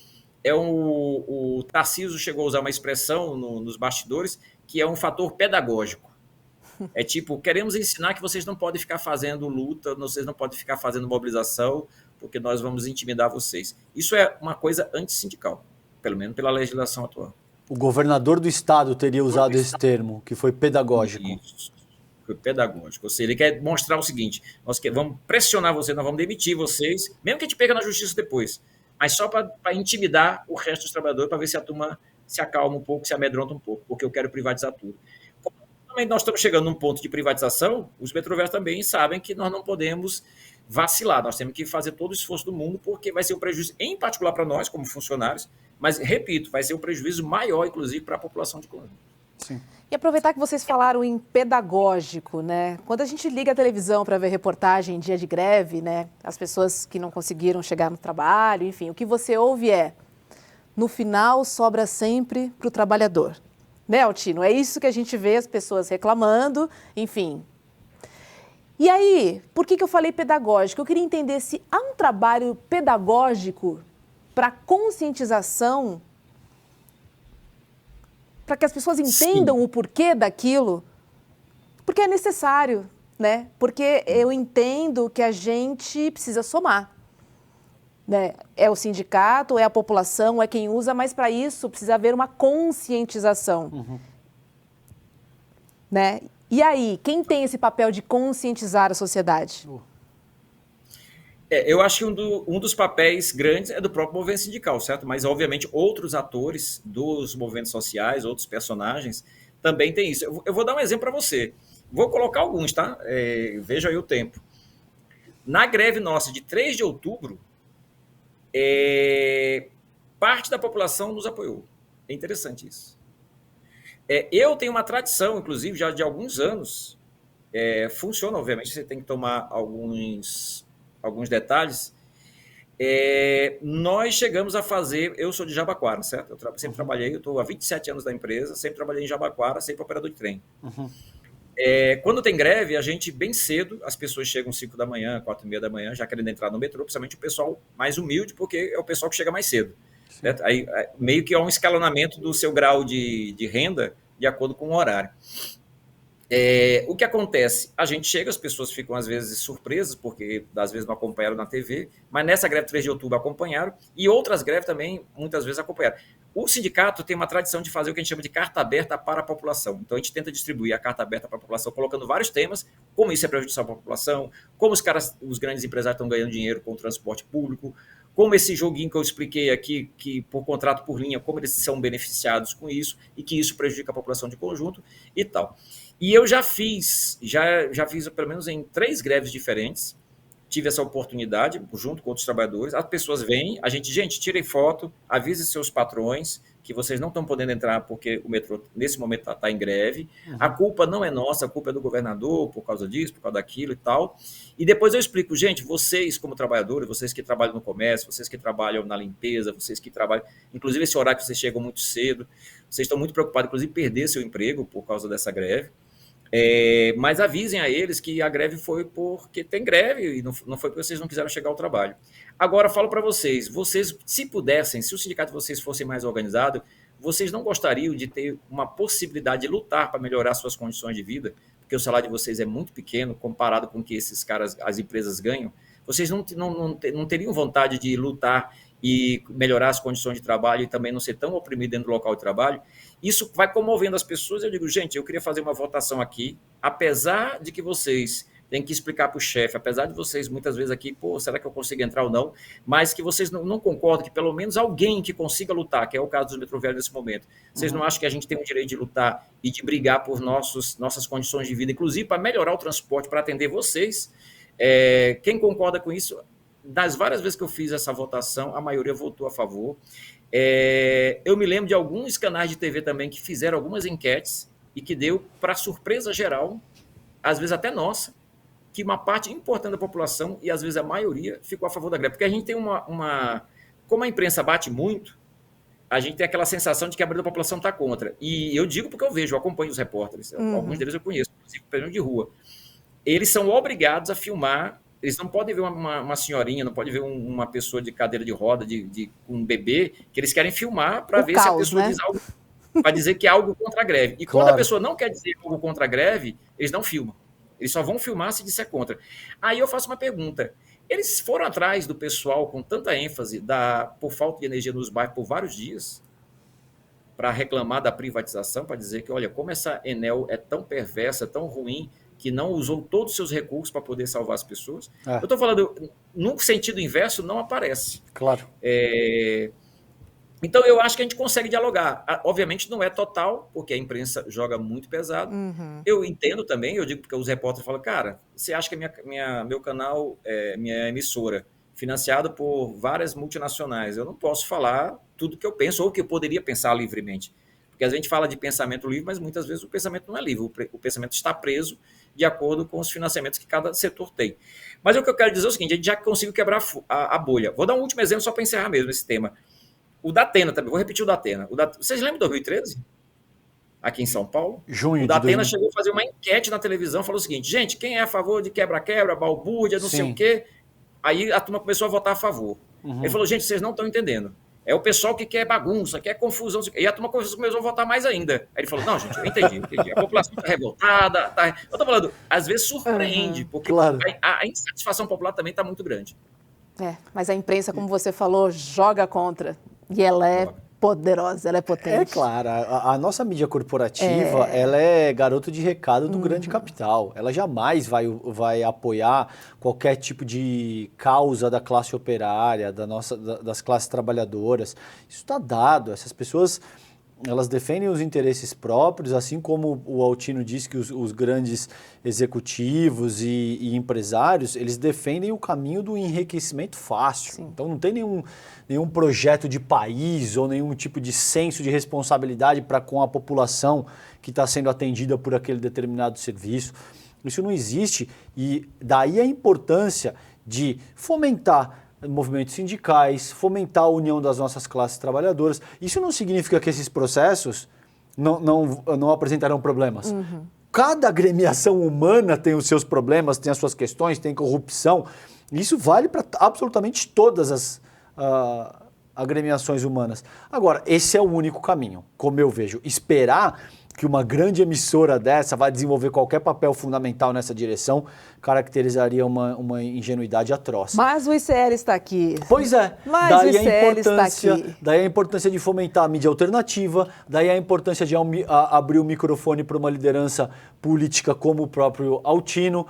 o Tarcísio chegou a usar uma expressão nos bastidores, que é um fator pedagógico. É tipo, queremos ensinar que vocês não podem ficar fazendo luta, vocês não podem ficar fazendo mobilização, porque nós vamos intimidar vocês. Isso é uma coisa antissindical, pelo menos pela legislação atual. O governador do estado teria usado esse termo, que foi pedagógico. Isso, foi pedagógico. Ou seja, ele quer mostrar o seguinte, nós vamos pressionar vocês, nós vamos demitir vocês, mesmo que a gente perca na justiça depois, mas só para intimidar o resto dos trabalhadores, para ver se a turma se acalma um pouco, se amedronta um pouco, porque eu quero privatizar tudo. Como também nós estamos chegando num ponto de privatização, os metroviários também sabem que nós não podemos vacilar, nós temos que fazer todo o esforço do mundo, porque vai ser um prejuízo, em particular para nós, como funcionários, mas, repito, vai ser um prejuízo maior, inclusive, para a população de conjunto. Sim. E aproveitar que vocês falaram em pedagógico, né? Quando a gente liga a televisão para ver reportagem em dia de greve, né? As pessoas que não conseguiram chegar no trabalho, enfim, o que você ouve é, no final sobra sempre para o trabalhador. Né, Altino? É isso que a gente vê as pessoas reclamando, enfim. E aí, por que eu falei pedagógico? Eu queria entender se há um trabalho pedagógico para conscientização, para que as pessoas entendam o porquê daquilo, porque é necessário, né? Porque eu entendo que a gente precisa somar, né? É o sindicato, é a população, é quem usa, mas para isso precisa haver uma conscientização, né? E aí, quem tem esse papel de conscientizar a sociedade? Eu acho que um dos papéis grandes é do próprio movimento sindical, certo? Mas, obviamente, outros atores dos movimentos sociais, outros personagens, também têm isso. Eu vou dar um exemplo para você. Vou colocar alguns, tá? Veja aí o tempo. Na greve nossa de 3 de outubro, parte da população nos apoiou. É interessante isso. Eu tenho uma tradição, inclusive, já de alguns anos, funciona, obviamente, você tem que tomar alguns detalhes. Nós chegamos a fazer, eu sou de Jabaquara, certo? Eu sempre trabalhei, eu estou há 27 anos da empresa, sempre trabalhei em Jabaquara, sempre operador de trem. Quando tem greve, a gente, bem cedo, as pessoas chegam 5 da manhã, 4h30 da manhã, já querendo entrar no metrô, principalmente o pessoal mais humilde, porque é o pessoal que chega mais cedo. Certo? Aí, meio que é um escalonamento do seu grau de renda de acordo com o horário. O que acontece? A gente chega, as pessoas ficam às vezes surpresas, porque às vezes não acompanharam na TV, mas nessa greve 3 de outubro acompanharam, e outras greves também muitas vezes acompanharam. O sindicato tem uma tradição de fazer o que a gente chama de carta aberta para a população. Então a gente tenta distribuir a carta aberta para a população, colocando vários temas, como isso é prejudicial para a população, como os grandes empresários estão ganhando dinheiro com o transporte público, como esse joguinho que eu expliquei aqui, que por contrato por linha, como eles são beneficiados com isso, e que isso prejudica a população de conjunto e tal. E eu já fiz pelo menos em 3 greves diferentes, tive essa oportunidade, junto com outros trabalhadores, as pessoas vêm, gente, tirem foto, avise seus patrões que vocês não estão podendo entrar porque o metrô, nesse momento, está em greve, a culpa não é nossa, a culpa é do governador, por causa disso, por causa daquilo e tal, e depois eu explico, gente, vocês como trabalhadores, vocês que trabalham no comércio, vocês que trabalham na limpeza, vocês que trabalham, inclusive esse horário que vocês chegam muito cedo, vocês estão muito preocupados, inclusive, em perder seu emprego por causa dessa greve, mas avisem a eles que a greve foi porque tem greve e não foi porque vocês não quiseram chegar ao trabalho. Agora, falo para vocês, se pudessem, se o sindicato de vocês fosse mais organizado, vocês não gostariam de ter uma possibilidade de lutar para melhorar suas condições de vida, porque o salário de vocês é muito pequeno comparado com o que esses caras, as empresas ganham. vocês não teriam vontade de lutar e melhorar as condições de trabalho e também não ser tão oprimido dentro do local de trabalho? Isso vai comovendo as pessoas. Eu digo, gente, eu queria fazer uma votação aqui, apesar de que vocês têm que explicar para o chefe, apesar de vocês muitas vezes aqui, pô, será que eu consigo entrar ou não? Mas que vocês não concordam que pelo menos alguém que consiga lutar, que é o caso dos metroviários nesse momento, vocês não acham que a gente tem o direito de lutar e de brigar por nossas condições de vida, inclusive para melhorar o transporte, para atender vocês? Quem concorda com isso? Das várias vezes que eu fiz essa votação, a maioria votou a favor. Eu me lembro de alguns canais de TV também que fizeram algumas enquetes e que deu, para surpresa geral, às vezes até nossa, que uma parte importante da população, e às vezes a maioria, ficou a favor da greve. Porque a gente tem como a imprensa bate muito, a gente tem aquela sensação de que a maioria da população está contra. E eu digo porque eu acompanho os repórteres, alguns deles eu conheço, inclusive de rua. Eles são obrigados a filmar. Eles não podem ver uma senhorinha, não podem ver uma pessoa de cadeira de roda, com um bebê, que eles querem filmar para ver se a pessoa diz algo, para dizer que é algo contra a greve. E quando a pessoa não quer dizer algo contra a greve, eles não filmam. Eles só vão filmar se disser contra. Aí eu faço uma pergunta. Eles foram atrás do pessoal com tanta ênfase por falta de energia nos bairros por vários dias para reclamar da privatização, para dizer que, olha, como essa Enel é tão perversa, tão ruim, que não usou todos os seus recursos para poder salvar as pessoas. Eu estou falando, num sentido inverso, não aparece. Claro. Então, eu acho que a gente consegue dialogar. Obviamente, não é total, porque a imprensa joga muito pesado. Eu entendo também, eu digo porque os repórteres falam, cara, você acha que meu canal, minha emissora, financiado por várias multinacionais, eu não posso falar tudo que eu penso ou que eu poderia pensar livremente. Porque a gente fala de pensamento livre, mas muitas vezes o pensamento não é livre. O pensamento está preso de acordo com os financiamentos que cada setor tem. Mas o que eu quero dizer é o seguinte, a gente já conseguiu quebrar a bolha. Vou dar um último exemplo só para encerrar mesmo esse tema. O Datena também, vou repetir o Datena. Vocês lembram de 2013? Aqui em São Paulo? Junho o Datena chegou a fazer uma enquete na televisão, falou o seguinte, gente, quem é a favor de quebra-quebra, balbúrdia, não sei o quê? Aí a turma começou a votar a favor. Ele falou, gente, vocês não estão entendendo. É o pessoal que quer bagunça, quer confusão. E a turma começou a votar mais ainda. Aí ele falou, não, gente, eu entendi. A população está revoltada. Eu estou falando, às vezes surpreende, porque a insatisfação popular também está muito grande. Mas a imprensa, como você falou, joga contra. E ela é poderosa, ela é potente. É claro, a nossa mídia corporativa, ela é garoto de recado do grande capital. Ela jamais vai apoiar qualquer tipo de causa da classe operária, das classes trabalhadoras. Isso está dado, essas pessoas, elas defendem os interesses próprios, assim como o Altino disse que os grandes executivos e empresários, eles defendem o caminho do enriquecimento fácil. Sim. Então não tem nenhum projeto de país ou nenhum tipo de senso de responsabilidade para com a população que está sendo atendida por aquele determinado serviço. Isso não existe e daí a importância de fomentar movimentos sindicais, fomentar a união das nossas classes trabalhadoras. Isso não significa que esses processos não apresentarão problemas. Cada agremiação humana tem os seus problemas, tem as suas questões, tem corrupção. Isso vale para absolutamente todas as agremiações humanas. Agora, esse é o único caminho, como eu vejo. Esperar que uma grande emissora dessa vai desenvolver qualquer papel fundamental nessa direção caracterizaria uma ingenuidade atroz. Mas o ICL está aqui. Pois é. Mas o ICL está aqui. Daí a importância de fomentar a mídia alternativa, daí a importância de abrir o microfone para uma liderança política como o próprio Altino.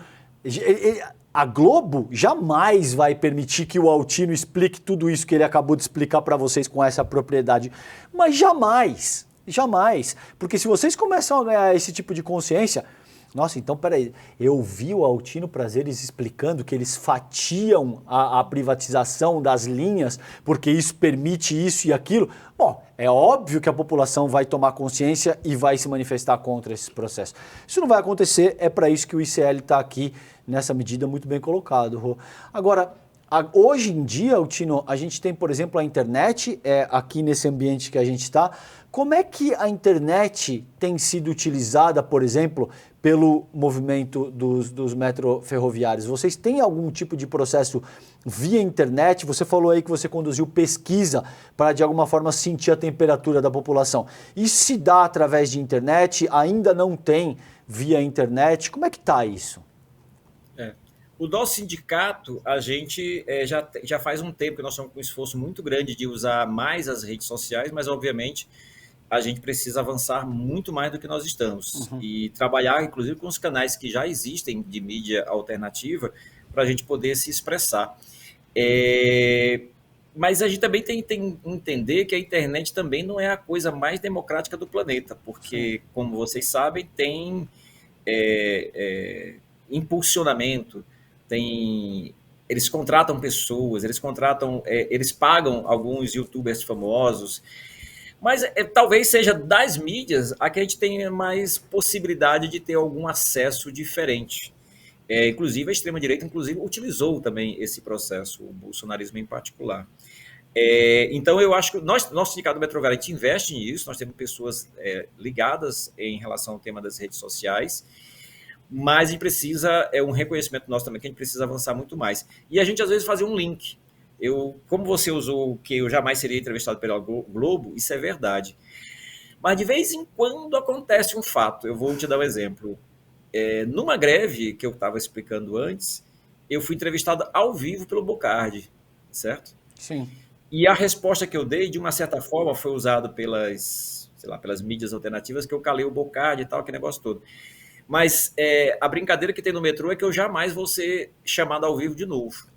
A Globo jamais vai permitir que o Altino explique tudo isso que ele acabou de explicar para vocês com essa propriedade. Mas jamais. Jamais. Porque se vocês começam a ganhar esse tipo de consciência, nossa, então peraí, eu vi o Altino Prazeres explicando que eles fatiam a privatização das linhas porque isso permite isso e aquilo. Bom, é óbvio que a população vai tomar consciência e vai se manifestar contra esses processos. Isso não vai acontecer, é para isso que o ICL está aqui nessa medida muito bem colocado, Rô. Agora, hoje em dia, Altino, a gente tem, por exemplo, a internet, aqui nesse ambiente que a gente está. Como é que a internet tem sido utilizada, por exemplo, pelo movimento dos metroferroviários? Vocês têm algum tipo de processo via internet? Você falou aí que você conduziu pesquisa para, de alguma forma, sentir a temperatura da população. Isso se dá através de internet? Ainda não tem via internet? Como é que está isso? O nosso sindicato, a gente já faz um tempo que nós estamos com um esforço muito grande de usar mais as redes sociais, mas, obviamente, a gente precisa avançar muito mais do que nós estamos. E trabalhar, inclusive, com os canais que já existem de mídia alternativa para a gente poder se expressar. Mas a gente também tem que entender que a internet também não é a coisa mais democrática do planeta, porque, como vocês sabem, tem impulsionamento, eles contratam pessoas, eles pagam alguns youtubers famosos, mas talvez seja das mídias a que a gente tenha mais possibilidade de ter algum acesso diferente. Inclusive, a extrema-direita utilizou também esse processo, o bolsonarismo em particular. Então, eu acho que nosso sindicato do Metroviário, a gente investe nisso, nós temos pessoas ligadas em relação ao tema das redes sociais, mas a gente precisa, um reconhecimento nosso também, que a gente precisa avançar muito mais. E a gente, às vezes, fazer um link. Como você usou que eu jamais seria entrevistado pela Globo, isso é verdade. Mas, de vez em quando, acontece um fato. Eu vou te dar um exemplo. Numa greve que eu estava explicando antes, eu fui entrevistado ao vivo pelo Bocardi, certo? Sim. E a resposta que eu dei, de uma certa forma, foi usada pelas mídias alternativas, que eu calei o Bocardi e tal, aquele negócio todo. Mas a brincadeira que tem no metrô é que eu jamais vou ser chamado ao vivo de novo.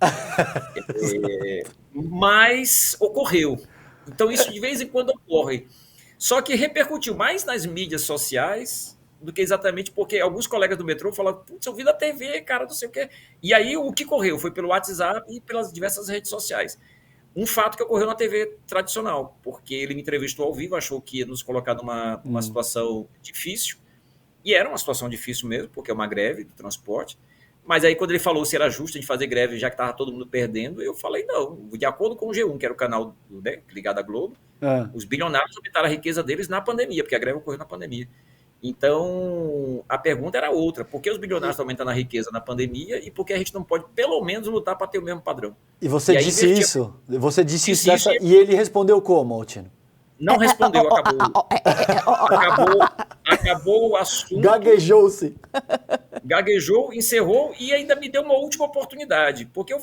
Mas ocorreu. Então, isso de vez em quando ocorre. Só que repercutiu mais nas mídias sociais do que exatamente porque alguns colegas do metrô falaram, putz, eu vi na TV, cara, não sei o quê. E aí o que correu foi pelo WhatsApp e pelas diversas redes sociais. Um fato que ocorreu na TV tradicional, porque ele me entrevistou ao vivo, achou que ia nos colocar numa situação difícil, e era uma situação difícil mesmo, porque é uma greve do transporte, mas aí quando ele falou se era justo a gente fazer greve já que estava todo mundo perdendo, eu falei não, de acordo com o G1, que era o canal ligado à Globo, os bilionários aumentaram a riqueza deles na pandemia, porque a greve ocorreu na pandemia. Então, a pergunta era outra, por que os bilionários estão aumentando a riqueza na pandemia e por que a gente não pode, pelo menos, lutar para ter o mesmo padrão? E você disse isso? Você disse isso e ele respondeu como, Altino? Não respondeu, acabou o assunto. Gaguejou, encerrou e ainda me deu uma última oportunidade, porque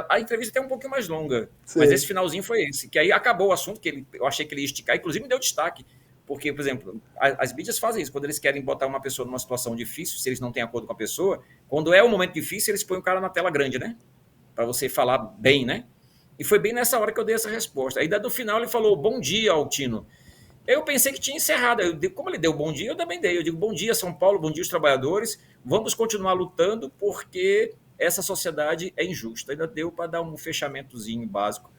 a entrevista é um pouquinho mais longa, mas esse finalzinho foi esse, que aí acabou o assunto, que eu achei que ele ia esticar, inclusive me deu destaque. Porque, por exemplo, as mídias fazem isso. Quando eles querem botar uma pessoa numa situação difícil, se eles não têm acordo com a pessoa, quando é um momento difícil, eles põem o cara na tela grande, né? Para você falar bem, né? E foi bem nessa hora que eu dei essa resposta. Aí, no final, ele falou, bom dia, Altino. Eu pensei que tinha encerrado. Como ele deu bom dia, eu também dei. Eu digo, bom dia, São Paulo, bom dia, os trabalhadores. Vamos continuar lutando porque essa sociedade é injusta. Ainda deu para dar um fechamentozinho básico.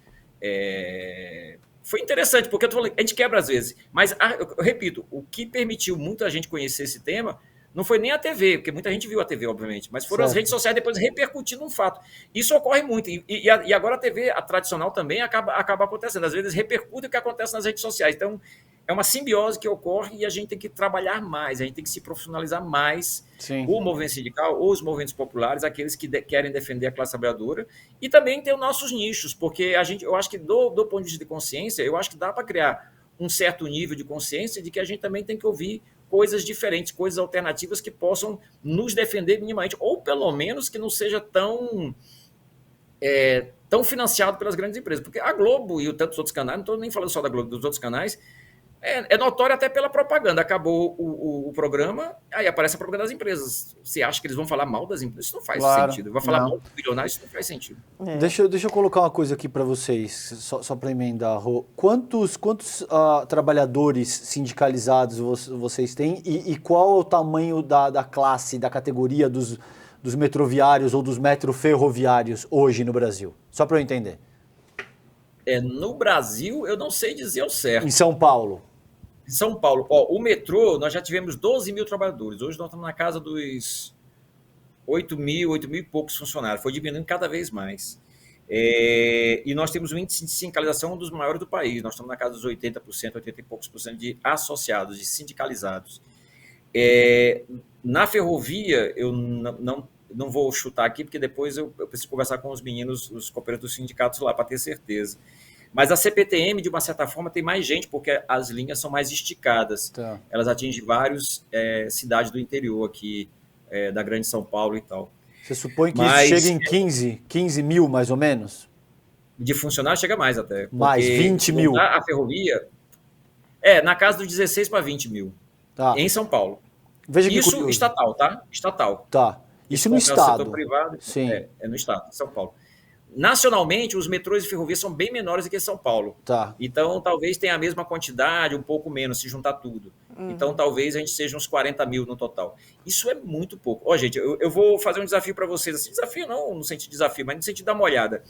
Foi interessante, porque a gente quebra às vezes, mas eu repito, o que permitiu muita gente conhecer esse tema não foi nem a TV, porque muita gente viu a TV, obviamente, mas foram as redes sociais depois repercutindo um fato. Isso ocorre muito, e agora a TV, a tradicional também, acaba acontecendo. Às vezes repercute o que acontece nas redes sociais. Então, é uma simbiose que ocorre e a gente tem que trabalhar mais, a gente tem que se profissionalizar mais. Sim. O movimento sindical, ou os movimentos populares, aqueles que querem defender a classe trabalhadora, e também ter os nossos nichos, porque eu acho que do ponto de vista de consciência, eu acho que dá para criar um certo nível de consciência de que a gente também tem que ouvir coisas diferentes, coisas alternativas que possam nos defender minimamente, ou pelo menos que não seja tão financiado pelas grandes empresas, porque a Globo e tantos outros canais, não estou nem falando só da Globo, dos outros canais, é notório até pela propaganda. Acabou o programa, aí aparece a propaganda das empresas. Você acha que eles vão falar mal das empresas? Isso não faz sentido. Vai falar mal dos bilionários? Isso não faz sentido. Deixa eu colocar uma coisa aqui para vocês, só para emendar, Rô. Quantos trabalhadores sindicalizados vocês têm e qual é o tamanho da classe, da categoria dos metroviários ou dos metroferroviários hoje no Brasil? Só para eu entender. No Brasil, eu não sei dizer o certo. Em São Paulo? Em São Paulo. O metrô, nós já tivemos 12 mil trabalhadores. Hoje nós estamos na casa dos 8 mil e poucos funcionários. Foi diminuindo cada vez mais. E nós temos um índice de sindicalização um dos maiores do país. Nós estamos na casa dos 80%, 80 e poucos por cento de associados, de sindicalizados. Na ferrovia, eu não vou chutar aqui, porque depois eu preciso conversar com os meninos, os companheiros dos sindicatos lá, para ter certeza. Mas a CPTM, de uma certa forma, tem mais gente, porque as linhas são mais esticadas. Tá. Elas atingem várias cidades do interior aqui, da Grande São Paulo e tal. Você supõe que Mas, isso chega em 15 mil, mais ou menos? de funcionário chega mais até. Mais, 20 mil. A ferrovia, na casa dos 16 para 20 mil, Tá. em São Paulo. Veja que Isso curioso. estatal, tá? Estatal. Tá. Isso no é o estado. setor privado. Sim. É no estado, São Paulo. Nacionalmente, os metrôs e ferrovias são bem menores do que São Paulo. Tá. Então, talvez tenha a mesma quantidade, um pouco menos, se juntar tudo. Então, talvez a gente seja uns 40 mil no total. Isso é muito pouco. Ó, gente, eu vou fazer um desafio para vocês. Assim, desafio não no sentido de desafio, mas no sentido de dar uma olhada.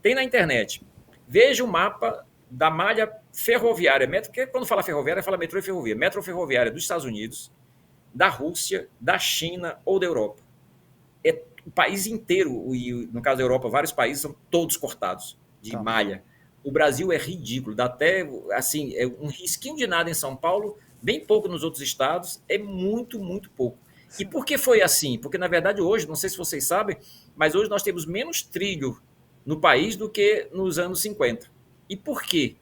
Tem na internet. Veja o mapa da malha ferroviária. Porque quando fala ferroviária, fala metrô e ferrovia. Metro ferroviária dos Estados Unidos, da Rússia, da China ou da Europa. O país inteiro, e no caso da Europa, vários países são todos cortados de malha. O Brasil é ridículo, dá até assim, um risquinho de nada em São Paulo, bem pouco nos outros estados, é muito, muito pouco. E por que foi assim? Porque, na verdade, hoje, não sei se vocês sabem, mas hoje nós temos menos trilho no país do que nos anos 50. E por quê?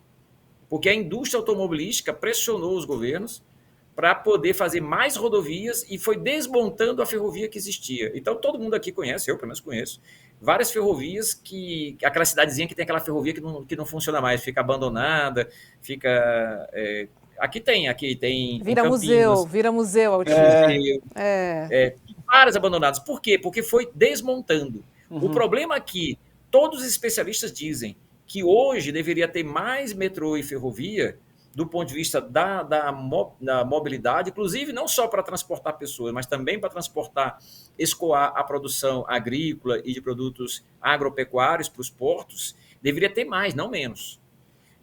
Porque a indústria automobilística pressionou os governos para poder fazer mais rodovias e foi desmontando a ferrovia que existia. Então, todo mundo aqui conhece, eu pelo menos conheço, várias ferrovias aquela cidadezinha que tem aquela ferrovia que não funciona mais, fica abandonada, fica... Aqui tem Vira museu. Várias abandonadas. Por quê? Porque foi desmontando. O problema é que todos os especialistas dizem que hoje deveria ter mais metrô e ferrovia do ponto de vista da mobilidade, inclusive não só para transportar pessoas, mas também para escoar a produção agrícola e de produtos agropecuários para os portos, deveria ter mais, não menos.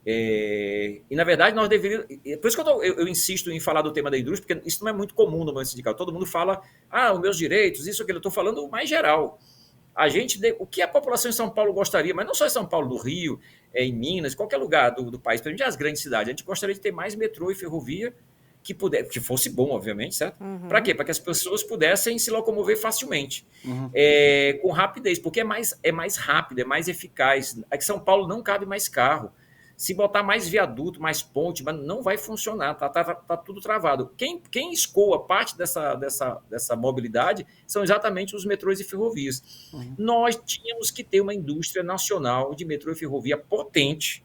E, na verdade, nós deveríamos... Por isso que eu insisto em falar do tema da indústria, porque isso não é muito comum no movimento sindical. Todo mundo fala, os meus direitos, isso, aquilo. Eu estou falando mais geral. O que a população em São Paulo gostaria, mas não só em São Paulo, do Rio, em Minas, qualquer lugar do país, principalmente as grandes cidades, a gente gostaria de ter mais metrô e ferrovia que fosse bom, obviamente, certo? Para quê? Para que as pessoas pudessem se locomover facilmente, com rapidez, porque é mais rápido, é mais eficaz. Aqui em São Paulo não cabe mais carro. Se botar mais viaduto, mais ponte, mas não vai funcionar, tá tudo travado. Quem escoa parte dessa mobilidade são exatamente os metrôs e ferrovias. Nós tínhamos que ter uma indústria nacional de metrô e ferrovia potente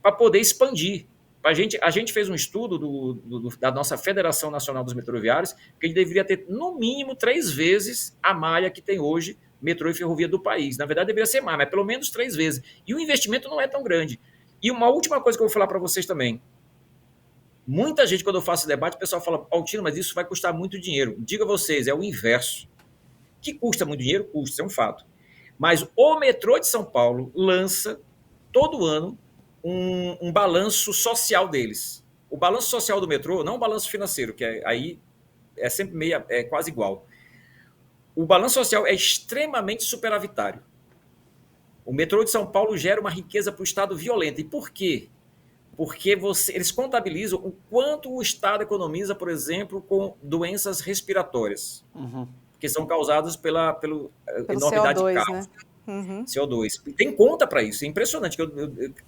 para poder expandir. A gente fez um estudo da nossa Federação Nacional dos Metroviários, que a gente deveria ter, no mínimo, 3 vezes a malha que tem hoje, metrô e ferrovia do país. Na verdade, deveria ser mais, mas pelo menos 3 vezes. E o investimento não é tão grande. E uma última coisa que eu vou falar para vocês também. Muita gente, quando eu faço debate, o pessoal fala, Altino, mas isso vai custar muito dinheiro. Digo a vocês, é o inverso. Que custa muito dinheiro? Custa, isso é um fato. Mas o metrô de São Paulo lança, todo ano, um balanço social deles. O balanço social do metrô, não o balanço financeiro, que aí é sempre quase igual. O balanço social é extremamente superavitário. O metrô de São Paulo gera uma riqueza para o Estado violenta. E por quê? Porque eles contabilizam o quanto o Estado economiza, por exemplo, com doenças respiratórias, que são causadas pela enormidade CO2, de carros. né? CO2. Tem conta para isso, é impressionante.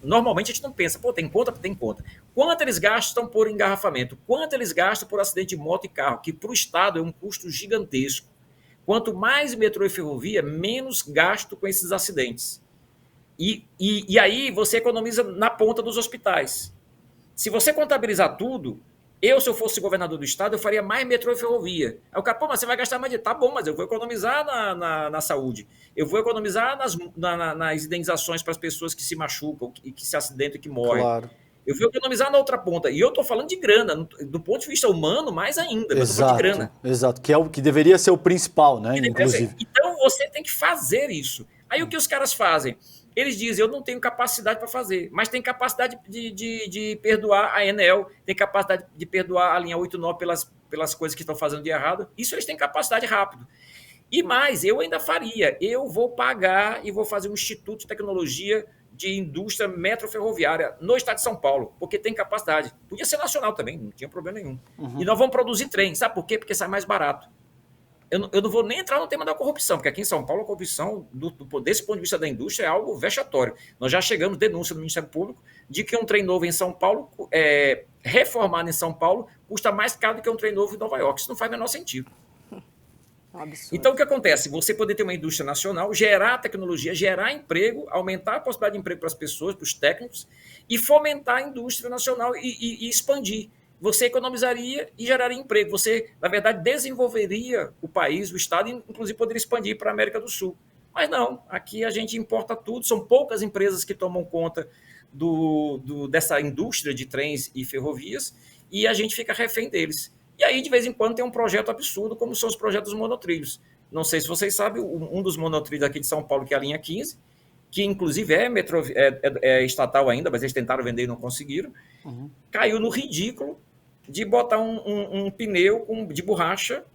Normalmente a gente não pensa, tem conta? Tem conta. Quanto eles gastam por engarrafamento? Quanto eles gastam por acidente de moto e carro? Que para o Estado é um custo gigantesco. Quanto mais metrô e ferrovia, menos gasto com esses acidentes. E aí você economiza na ponta dos hospitais. Se você contabilizar tudo, se eu fosse governador do estado, eu faria mais metrô e ferrovia. Aí o cara, mas você vai gastar mais dinheiro. Tá bom, mas eu vou economizar na saúde. Eu vou economizar nas indenizações para as pessoas que se machucam, que se acidentam e que morrem. Claro. Eu vou economizar na outra ponta. E eu estou falando de grana. Do ponto de vista humano, mais ainda. Mas eu tô falando de grana. Exato, que é o que deveria ser o principal, né? Inclusive. Então você tem que fazer isso. Aí o que os caras fazem? Eles dizem, eu não tenho capacidade para fazer, mas tem capacidade de perdoar a Enel, tem capacidade de perdoar a linha 89 pelas coisas que estão fazendo de errado. Isso eles têm capacidade rápido. E mais, eu ainda faria. Eu vou pagar e vou fazer um instituto de tecnologia de indústria metroferroviária no estado de São Paulo, porque tem capacidade. Podia ser nacional também, não tinha problema nenhum. E nós vamos produzir trem. Sabe por quê? Porque sai mais barato. Eu não vou nem entrar no tema da corrupção, porque aqui em São Paulo a corrupção, desse ponto de vista da indústria, é algo vexatório. Nós já chegamos, denúncia do Ministério Público, de que um trem novo em São Paulo, reformado em São Paulo, custa mais caro do que um trem novo em Nova York. Isso não faz o menor sentido. É um absurdo. Então, o que acontece? Você poder ter uma indústria nacional, gerar tecnologia, gerar emprego, aumentar a possibilidade de emprego para as pessoas, para os técnicos, e fomentar a indústria nacional e expandir. Você economizaria e geraria emprego. Você, na verdade, desenvolveria o país, o Estado, e inclusive poderia expandir para a América do Sul. Mas não, aqui a gente importa tudo, são poucas empresas que tomam conta dessa indústria de trens e ferrovias, e a gente fica refém deles. E aí, de vez em quando, tem um projeto absurdo, como são os projetos monotrilhos. Não sei se vocês sabem, um dos monotrilhos aqui de São Paulo, que é a linha 15, que inclusive é estatal ainda, mas eles tentaram vender e não conseguiram, caiu no ridículo de botar um pneu de borracha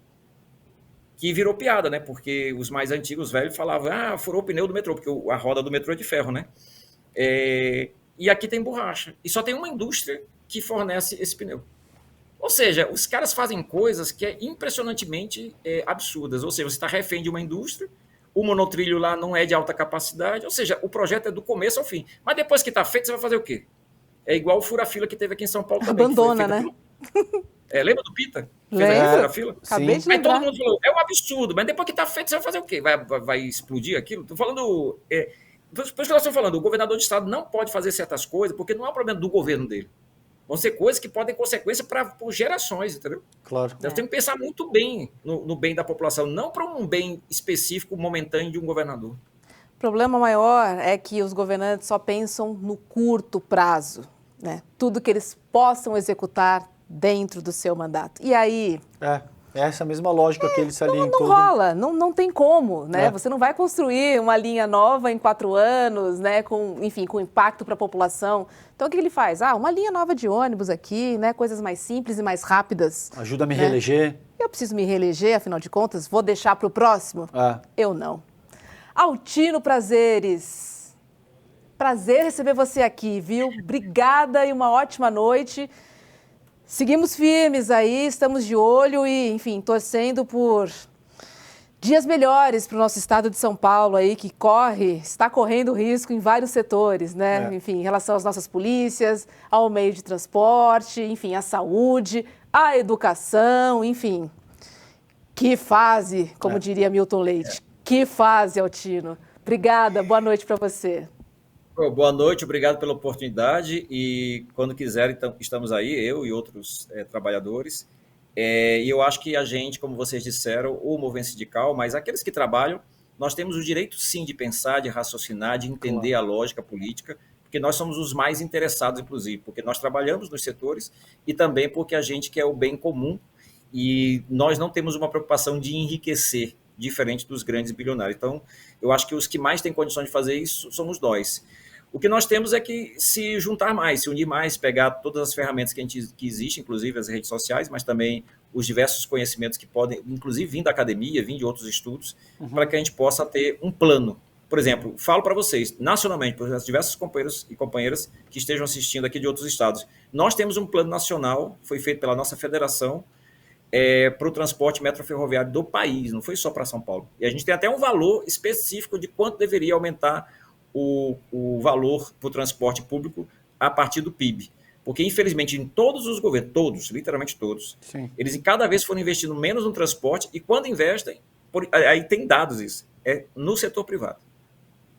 que virou piada, né? Porque os mais antigos, velhos, falavam, furou o pneu do metrô, porque a roda do metrô é de ferro, né? E aqui tem borracha. E só tem uma indústria que fornece esse pneu. Ou seja, os caras fazem coisas que é impressionantemente absurdas. Ou seja, você está refém de uma indústria, o monotrilho lá não é de alta capacidade, ou seja, o projeto é do começo ao fim. Mas depois que está feito, você vai fazer o quê? É igual o fura-fila que teve aqui em São Paulo também. Abandona, né? Lembra do Pita? Lembro. Fura-fila? Acabei de lembrar. Aí todo mundo falou, é um absurdo, mas depois que está feito, você vai fazer o quê? Vai explodir aquilo? Estou falando... Por isso que nós estamos falando, o governador de estado não pode fazer certas coisas, porque não é um problema do governo dele. Vão ser coisas que podem ter consequência por gerações, entendeu? Claro. Nós temos que pensar muito bem no bem da população, não para um bem específico, momentâneo de um governador. O problema maior é que os governantes só pensam no curto prazo, né? Tudo que eles possam executar dentro do seu mandato. E aí... É essa mesma lógica que ele salientou. Não rola, não tem como, né? Você não vai construir uma linha nova em 4 anos, né? Com impacto para a população. Então, o que ele faz? Uma linha nova de ônibus aqui, né? Coisas mais simples e mais rápidas. Ajuda a me reeleger. Eu preciso me reeleger, afinal de contas, vou deixar para o próximo? Eu não. Altino Prazeres. Prazer receber você aqui, viu? Obrigada e uma ótima noite. Seguimos firmes aí, estamos de olho e, enfim, torcendo por dias melhores para o nosso estado de São Paulo aí, que está correndo risco em vários setores, né? Enfim, em relação às nossas polícias, ao meio de transporte, enfim, à saúde, à educação, enfim. Que fase, como diria Milton Leite. Que fase, Altino. Obrigada, boa noite para você. Boa noite, obrigado pela oportunidade e quando quiser, então, estamos aí, eu e outros trabalhadores. E eu acho que a gente, como vocês disseram, o movimento sindical, mas aqueles que trabalham, nós temos o direito sim de pensar, de raciocinar, de entender a lógica política, porque nós somos os mais interessados, inclusive, porque nós trabalhamos nos setores e também porque a gente quer o bem comum e nós não temos uma preocupação de enriquecer, diferente dos grandes bilionários. Então, eu acho que os que mais têm condições de fazer isso somos nós. O que nós temos é que se juntar mais, se unir mais, pegar todas as ferramentas que existem, inclusive as redes sociais, mas também os diversos conhecimentos que podem, inclusive, vir da academia, vir de outros estudos, para que a gente possa ter um plano. Por exemplo, falo para vocês, nacionalmente, para os diversos companheiros e companheiras que estejam assistindo aqui de outros estados, nós temos um plano nacional, foi feito pela nossa federação, para o transporte metroferroviário do país, não foi só para São Paulo. E a gente tem até um valor específico de quanto deveria aumentar o valor para o transporte público a partir do PIB. Porque, infelizmente, em todos os governos, todos, literalmente todos, eles cada vez foram investindo menos no transporte e quando investem, aí tem dados isso, no setor privado.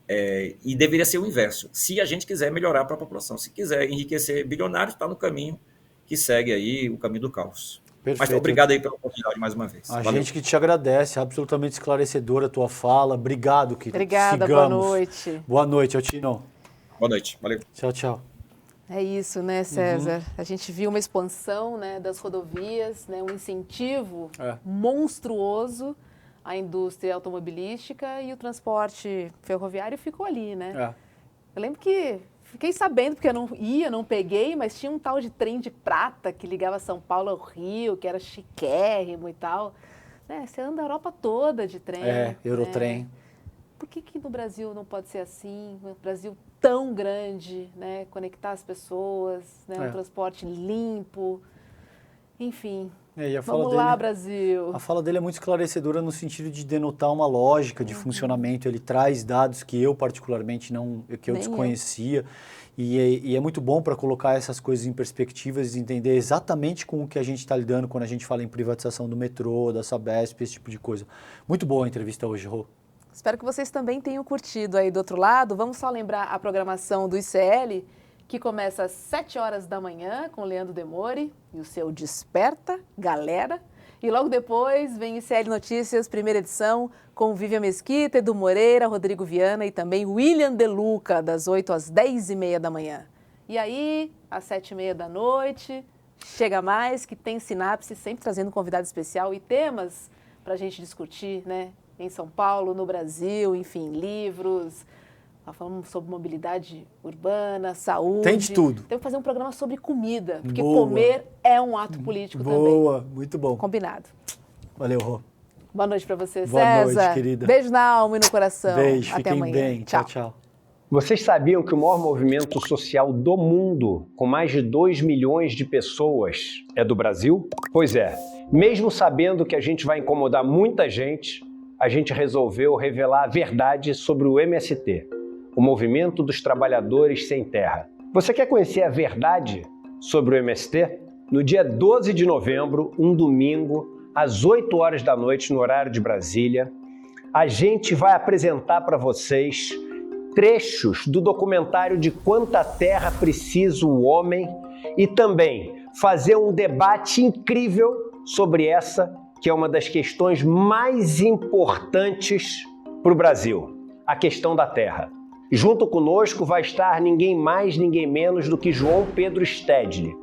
E deveria ser o inverso, se a gente quiser melhorar para a população. Se quiser enriquecer bilionários, está no caminho que segue aí, o caminho do caos. Perfeito. Mas obrigado aí pela oportunidade mais uma vez. A gente que te agradece, absolutamente esclarecedora a tua fala. Obrigado, querido. Obrigada, Sigamos. boa noite. Boa noite, Altino. Boa noite, valeu. Tchau, tchau. É isso, né, César? A gente viu uma expansão, né, das rodovias, né, um incentivo monstruoso à indústria automobilística e o transporte ferroviário ficou ali, né? Eu lembro que fiquei sabendo, porque eu não peguei, mas tinha um tal de trem de prata que ligava São Paulo ao Rio, que era chiquérrimo e tal. Né? Você anda a Europa toda de trem. Eurotrem. Né? Por que no Brasil não pode ser assim? Um Brasil tão grande, né? Conectar as pessoas, né? Um transporte limpo. Enfim, E a fala vamos dele, lá, Brasil. a fala dele é muito esclarecedora no sentido de denotar uma lógica de funcionamento. Ele traz dados que eu particularmente que eu Nem desconhecia. E é muito bom para colocar essas coisas em perspectivas e entender exatamente com o que a gente está lidando quando a gente fala em privatização do metrô, da Sabesp, esse tipo de coisa. Muito boa a entrevista hoje, Rô. Espero que vocês também tenham curtido aí do outro lado. Vamos só lembrar a programação do ICL, que começa às 7 horas da manhã com o Leandro Demore e o seu Desperta, Galera. E logo depois vem ICL Notícias, primeira edição, com Vivian Mesquita, Edu Moreira, Rodrigo Viana e também William De Luca, das 8 às 10h30 da manhã. E aí, às 7h30 da noite, chega mais, que tem Sinapse, sempre trazendo um convidado especial e temas para a gente discutir, né? Em São Paulo, no Brasil, enfim, livros. Falamos sobre mobilidade urbana, saúde. Tem de tudo. Temos que fazer um programa sobre comida, porque Boa. comer é um ato político também. Boa, muito bom. Combinado. Valeu, Rô. Boa noite para você, Boa César. noite, querida. Beijo na alma e no coração. Beijo, Até fiquem amanhã. bem. Tchau, tchau. Vocês sabiam que o maior movimento social do mundo, com mais de 2 milhões de pessoas, é do Brasil? Pois é, mesmo sabendo que a gente vai incomodar muita gente, a gente resolveu revelar a verdade sobre o MST, o Movimento dos Trabalhadores Sem Terra. Você quer conhecer a verdade sobre o MST? No dia 12 de novembro, um domingo, às 8 horas da noite, no horário de Brasília, a gente vai apresentar para vocês trechos do documentário De Quanta Terra Precisa o Homem e também fazer um debate incrível sobre essa, que é uma das questões mais importantes para o Brasil, a questão da terra. Junto conosco vai estar ninguém mais, ninguém menos do que João Pedro Stedley,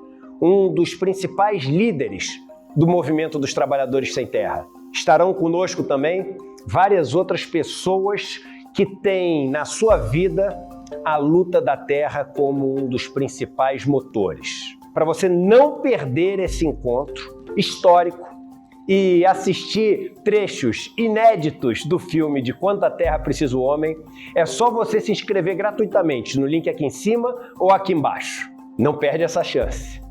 um dos principais líderes do Movimento dos Trabalhadores Sem Terra. Estarão conosco também várias outras pessoas que têm na sua vida a luta da terra como um dos principais motores. Para você não perder esse encontro histórico e assistir trechos inéditos do filme De Quanta Terra Precisa o Homem, é só você se inscrever gratuitamente no link aqui em cima ou aqui embaixo. Não perde essa chance.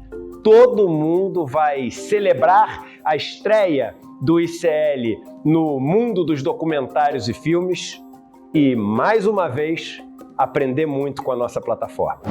Todo mundo vai celebrar a estreia do ICL no mundo dos documentários e filmes e, mais uma vez, aprender muito com a nossa plataforma.